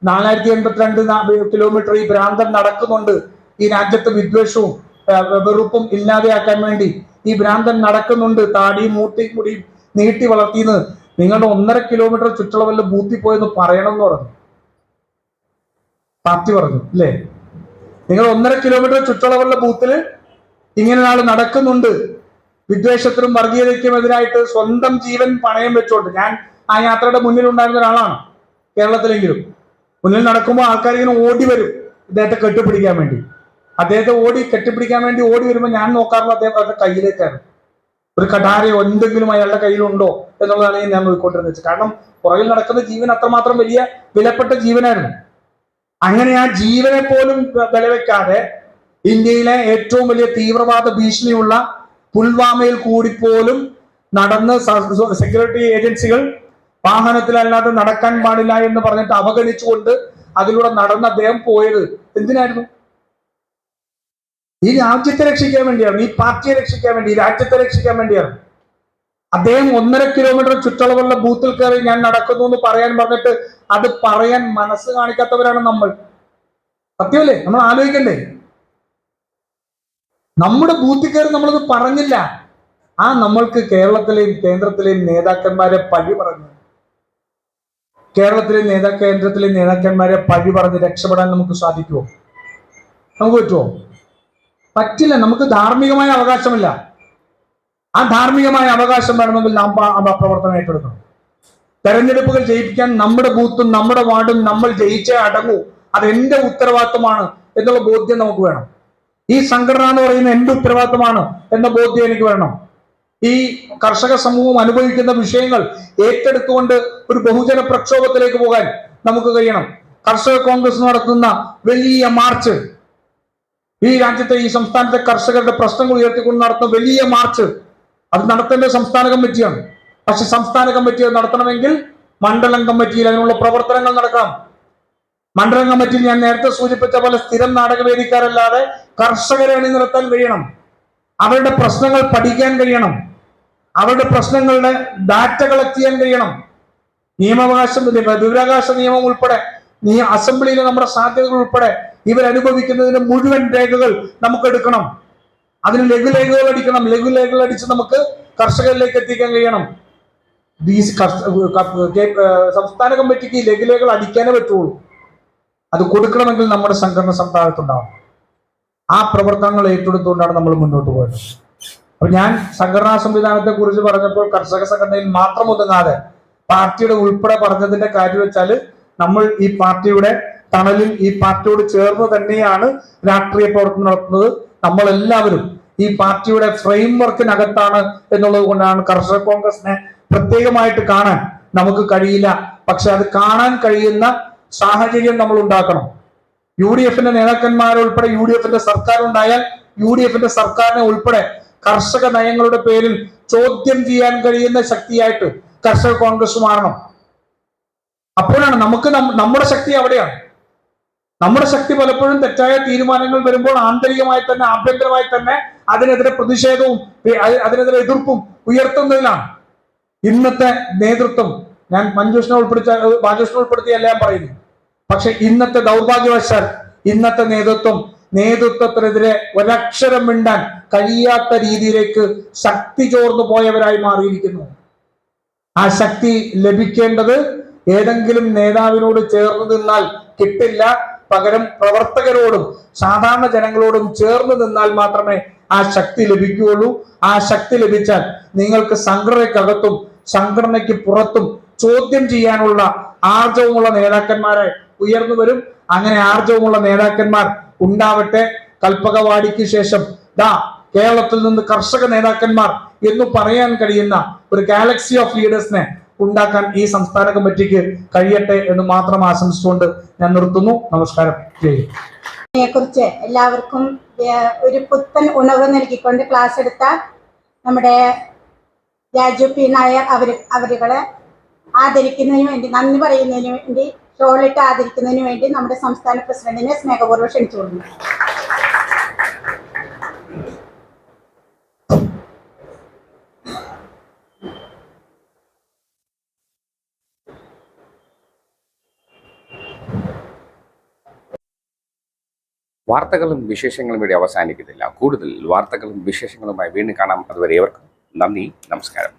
4082 കിലോമീറ്റർ ഈ ഭ്രാന്തൻ നടക്കുന്നുണ്ട്. ഈ രാജ്യത്ത് വിദ്വേഷവും വെറുപ്പും ഇല്ലാതെയാക്കാൻ വേണ്ടി ഈ ഭ്രാന്തൻ നടക്കുന്നുണ്ട്. താടിയും മുടിയും നീട്ടി വളർത്തിന്ന് നിങ്ങളുടെ 1.5 കിലോമീറ്റർ ചുറ്റളവിൽ ബൂത്തിൽ പോയെന്ന് പറയണം എന്ന് പറഞ്ഞു. പാർട്ടി പറഞ്ഞു, അല്ലേ? നിങ്ങൾ 1.5 കിലോമീറ്റർ ചുറ്റളവുള്ള ബൂത്തിൽ ഇങ്ങനെ ഒരാൾ നടക്കുന്നുണ്ട്, വിദ്വേഷത്തിനും വർഗീയതയ്ക്കും എതിരായിട്ട് സ്വന്തം ജീവൻ പണയം വെച്ചോണ്ട്. ഞാൻ ആ യാത്രയുടെ മുന്നിൽ ഉണ്ടായിരുന്ന ഒരാളാണ്. കേരളത്തിലെങ്കിലും മുന്നിൽ നടക്കുമ്പോൾ ആൾക്കാർ ഇങ്ങനെ ഓടി വരും ഇദ്ദേഹത്തെ കെട്ടിപ്പിടിക്കാൻ വേണ്ടി. അദ്ദേഹത്തെ കെട്ടിപ്പിടിക്കാൻ വേണ്ടി ഓടി വരുമ്പോൾ ഞാൻ നോക്കാറുള്ള അദ്ദേഹം കയ്യിലേക്കാണ്. ഒരു കഠാരയോ എന്തെങ്കിലും അയാളുടെ കയ്യിലുണ്ടോ എന്നുള്ളതാണ് ഞാൻ നോക്കിക്കൊണ്ടിരുന്നത്. കാരണം പുറകിൽ നടക്കുന്ന ജീവൻ അത്രമാത്രം വലിയ വിലപ്പെട്ട ജീവനായിരുന്നു. അങ്ങനെ ആ ജീവനെ പോലും വിലവെക്കാതെ ഇന്ത്യയിലെ ഏറ്റവും വലിയ തീവ്രവാദ ഭീഷണിയുള്ള പുൽവാമയിൽ കൂടി പോലും നടന്ന് സെക്യൂരിറ്റി ഏജൻസികൾ വാഹനത്തിലല്ലാതെ നടക്കാൻ പാടില്ല എന്ന് പറഞ്ഞിട്ട് അവഗണിച്ചുകൊണ്ട് അതിലൂടെ നടന്ന് അദ്ദേഹം പോയത് എന്തിനായിരുന്നു? ഈ രാജ്യത്തെ രക്ഷിക്കാൻ വേണ്ടിയാണ്, ഈ പാർട്ടിയെ രക്ഷിക്കാൻ വേണ്ടി, ഈ രാജ്യത്തെ രക്ഷിക്കാൻ വേണ്ടിയാണ്. അദ്ദേഹം 1.5 കിലോമീറ്റർ ചുറ്റളവുള്ള ബൂത്തിൽ കയറി ഞാൻ നടക്കുന്നു എന്ന് പറയാൻ പറഞ്ഞിട്ട് അത് പറയാൻ മനസ്സ് കാണിക്കാത്തവരാണ് നമ്മൾ. സത്യമല്ലേ? നമ്മൾ ആലോചിക്കണ്ടേ? നമ്മുടെ ബൂത്തിൽ കയറി നമ്മളത് പറഞ്ഞില്ല. നമ്മൾക്ക് കേരളത്തിലെയും കേന്ദ്രത്തിലെയും നേതാക്കന്മാരെ പഴി പറഞ്ഞു. കേന്ദ്രത്തിലെയും നേതാക്കന്മാരെ പഴി പറഞ്ഞ് രക്ഷപ്പെടാൻ നമുക്ക് സാധിക്കുമോ? നമുക്ക് പറ്റുമോ? പറ്റില്ല. നമുക്ക് ധാർമ്മികമായ അവകാശമില്ല. ആ ധാർമ്മികമായ അവകാശം വേണമെങ്കിൽ നാം പ്രവർത്തനം ഏറ്റെടുക്കണം. തെരഞ്ഞെടുപ്പുകൾ ജയിപ്പിക്കാൻ നമ്മുടെ ബൂത്തും നമ്മുടെ വാർഡും നമ്മൾ ജയിച്ചേ അടങ്ങൂ. അത് എന്റെ ഉത്തരവാദിത്വമാണ് എന്നുള്ള ബോധ്യം നമുക്ക് വേണം. ഈ സംഘടന എന്ന് പറയുന്നത് എന്റെ ഉത്തരവാദിത്വമാണ് എന്ന ബോധ്യം എനിക്ക് വേണം. ഈ കർഷക സമൂഹം അനുഭവിക്കുന്ന വിഷയങ്ങൾ ഏറ്റെടുത്തുകൊണ്ട് ഒരു ബഹുജന പ്രക്ഷോഭത്തിലേക്ക് പോകാൻ നമുക്ക് കഴിയണം. കർഷക കോൺഗ്രസ് നടത്തുന്ന വലിയ മാർച്ച്, ഈ രാജ്യത്തെ ഈ സംസ്ഥാനത്തെ കർഷകരുടെ പ്രശ്നങ്ങൾ ഉയർത്തിക്കൊണ്ട് നടത്തുന്ന വലിയ മാർച്ച്, അത് നടത്തേണ്ട സംസ്ഥാന കമ്മിറ്റിയാണ്. പക്ഷെ സംസ്ഥാന കമ്മിറ്റി നടത്തണമെങ്കിൽ മണ്ഡലം കമ്മിറ്റിയിൽ അതിനുള്ള പ്രവർത്തനങ്ങൾ നടക്കണം. മണ്ഡലം കമ്മിറ്റിയിൽ ഞാൻ നേരത്തെ സൂചിപ്പിച്ച പോലെ സ്ഥിരം നാടകവേദിക്കാരല്ലാതെ കർഷകരെ അണിനിരത്താൻ കഴിയണം. അവരുടെ പ്രശ്നങ്ങൾ പഠിക്കാൻ കഴിയണം. അവരുടെ പ്രശ്നങ്ങളുടെ ഡാറ്റ കളക്ട് ചെയ്യാൻ കഴിയണം. നിയമവകാശം, വിവരാവകാശ നിയമം ഉൾപ്പെടെ, അസംബ്ലിയിലെ നമ്മുടെ സാധ്യതകൾ ഉൾപ്പെടെ ഇവരനുഭവിക്കുന്നതിന് മുഴുവൻ രേഖകൾ നമുക്ക് എടുക്കണം. അതിന് ലഘുലേഖകൾ അടിക്കണം. ലഘുലേഖകൾ അടിച്ച് നമുക്ക് കർഷകരിലേക്ക് എത്തിക്കാൻ കഴിയണം. സംസ്ഥാന കമ്മിറ്റിക്ക് ലഘുലേഖകൾ അടിക്കാനേ പറ്റുള്ളൂ. അത് കൊടുക്കണമെങ്കിൽ നമ്മുടെ സംഘടന സംസ്ഥാനത്തുണ്ടാവണം. ആ പ്രവർത്തനങ്ങൾ ഏറ്റെടുത്തുകൊണ്ടാണ് നമ്മൾ മുന്നോട്ട് പോയത്. അപ്പൊ ഞാൻ സംഘടനാ സംവിധാനത്തെ കുറിച്ച് പറഞ്ഞപ്പോൾ കർഷക സംഘടനയിൽ മാത്രം ഒതുങ്ങാതെ പാർട്ടിയുടെ ഉൾപ്പെടെ പറഞ്ഞതിന്റെ കാര്യം വെച്ചാൽ നമ്മൾ ഈ പാർട്ടിയുടെ തണലിൽ ഈ പാർട്ടിയോട് ചേർന്ന് തന്നെയാണ് രാഷ്ട്രീയ പ്രവർത്തനം നടത്തുന്നത്. നമ്മൾ എല്ലാവരും ഈ പാർട്ടിയുടെ ഫ്രെയിം വർക്കിനകത്താണ് എന്നുള്ളത് കൊണ്ടാണ് കർഷക കോൺഗ്രസിനെ പ്രത്യേകമായിട്ട് കാണാൻ നമുക്ക് കഴിയില്ല. പക്ഷെ അത് കാണാൻ കഴിയുന്ന സാഹചര്യം നമ്മൾ ഉണ്ടാക്കണം. UDF നേതാക്കന്മാരുൾപ്പെടെ UDF സർക്കാർ ഉണ്ടായാൽ UDF സർക്കാരിനെ ഉൾപ്പെടെ കർഷക നയങ്ങളുടെ പേരിൽ ചോദ്യം ചെയ്യാൻ കഴിയുന്ന ശക്തിയായിട്ട് കർഷക കോൺഗ്രസ് മാറണം. അപ്പോഴാണ് നമുക്ക് നമ്മുടെ ശക്തി അവിടെയാണ്. നമ്മുടെ ശക്തി പലപ്പോഴും തെറ്റായ തീരുമാനങ്ങൾ വരുമ്പോൾ ആന്തരികമായി തന്നെ ആഭ്യന്തരമായി തന്നെ അതിനെതിരെ പ്രതിഷേധവും അതിനെതിരെ എതിർപ്പും ഉയർത്തുന്നതിലാണ്. ഇന്നത്തെ നേതൃത്വം, ഞാൻ ബാജുവിനെ ഉൾപ്പെടുത്തിയല്ല ഞാൻ പറയുന്നു, പക്ഷെ ഇന്നത്തെ ദൗർഭാഗ്യവശാൽ ഇന്നത്തെ നേതൃത്വത്തിനെതിരെ ഒരക്ഷരം മിണ്ടാൻ കഴിയാത്ത രീതിയിലേക്ക് ശക്തി ചോർന്നു പോയവരായി മാറിയിരിക്കുന്നു. ആ ശക്തി ലഭിക്കേണ്ടത് ഏതെങ്കിലും നേതാവിനോട് ചേർന്ന് നിന്നാൽ കിട്ടില്ല. പകരം പ്രവർത്തകരോടും സാധാരണ ജനങ്ങളോടും ചേർന്ന് നിന്നാൽ മാത്രമേ ആ ശക്തി ലഭിക്കുകയുള്ളൂ. ആ ശക്തി ലഭിച്ചാൽ നിങ്ങൾക്ക് സംഘടനയ്ക്കകത്തും സംഘടനയ്ക്ക് പുറത്തും ചോദ്യം ചെയ്യാനുള്ള ആർജവമുള്ള നേതാക്കന്മാരെ ഉയർന്നു വരും. അങ്ങനെ ആർജവമുള്ള നേതാക്കന്മാർ ഉണ്ടാവട്ടെ. കൽപ്പകവാടിക്ക് ശേഷം കേരളത്തിൽ നിന്ന് കർഷക നേതാക്കന്മാർ എന്ന് പറയാൻ കഴിയുന്ന ഒരു ഗാലക്സി ഓഫ് ലീഡേഴ്സിനെ ഉണ്ടാക്കാൻ ഈ സംസ്ഥാന കമ്മിറ്റിക്ക് കഴിയട്ടെ എന്ന് മാത്രം ആശംസിച്ചുകൊണ്ട് ഞാൻ നിർത്തുന്നു. നമസ്കാരം. കുറിച്ച് എല്ലാവർക്കും ഒരു പുത്തൻ ഉണർവ് നൽകിക്കൊണ്ട് ക്ലാസ് എടുത്ത നമ്മുടെ രാജു പി നായർ അവരുകളെ ആദരിക്കുന്നതിന് വേണ്ടി, നന്ദി പറയുന്നതിന് വേണ്ടി, ഷോളിട്ട് ആദരിക്കുന്നതിന് വേണ്ടി നമ്മുടെ സംസ്ഥാന പ്രസിഡന്റിനെ സ്നേഹപൂർവ്വം ക്ഷണിച്ചു കൊടുക്കുന്നു. വാർത്തകളും വിശേഷങ്ങളും ഇവിടെ അവസാനിക്കുന്നില്ല. കൂടുതൽ വാർത്തകളും വിശേഷങ്ങളുമായി വീണ്ടും കാണാം. അതുവരെ ഏവർക്കും നന്ദി, നമസ്കാരം.